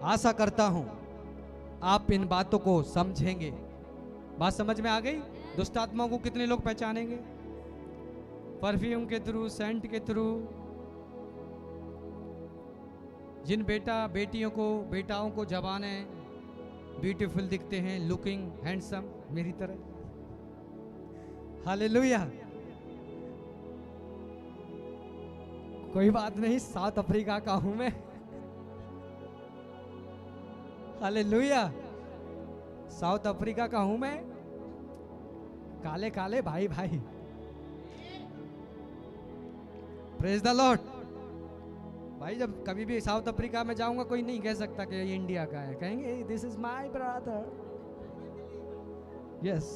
आशा करता हूं आप इन बातों को समझेंगे। बात समझ में आ गई? दुष्ट आत्माओं को कितने लोग पहचानेंगे? परफ्यूम के थ्रू, सेंट के थ्रू। जिन बेटियों को, बेटाओं को जवान है, ब्यूटीफुल दिखते हैं, लुकिंग हैंडसम, मेरी तरह। हालेलुया। कोई बात नहीं, साउथ अफ्रीका का हूं मैं। हालेलुया। साउथ अफ्रीका का हूं मैं। काले काले भाई भाई। Praise the Lord. भाई जब कभी भी साउथ अफ्रीका में जाऊंगा, कोई नहीं कह सकता कि ये इंडिया का है, कहेंगे this is my brother. Yes,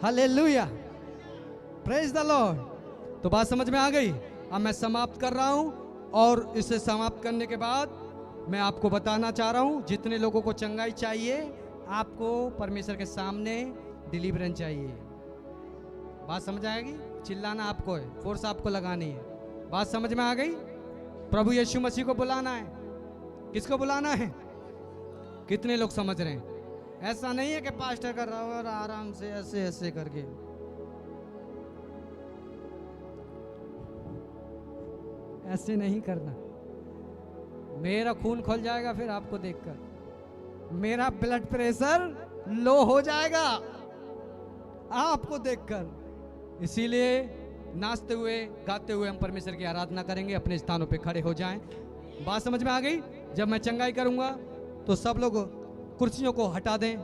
hallelujah, praise the Lord. तो बात समझ में आ गई? अब मैं समाप्त कर रहा हूं, और इसे समाप्त करने के बाद मैं आपको बताना चाह रहा हूं, जितने लोगों को चंगाई चाहिए, आपको परमेश्वर के सामने डिलीवरेंस चाहिए। बात समझ आएगी? चिल्लाना आपको है, फोर्स आपको लगानी है। बात समझ में आ गई? प्रभु यीशु मसीह को बुलाना है। किसको बुलाना है? कितने लोग समझ रहे हैं? ऐसा नहीं है कि पास्टर कर रहा हो और आराम से ऐसे ऐसे करके। ऐसे नहीं करना। मेरा खून खोल जाएगा फिर आपको देखकर, मेरा ब्लड प्रेशर लो हो जाएगा आपको देखकर। इसीलिए नाचते हुए, गाते हुए हम परमेश्वर की आराधना करेंगे। अपने स्थानों पे खड़े हो जाएं। बात समझ में आ गई? जब मैं चंगाई करूंगा तो सब लोग कुर्सियों को हटा दें।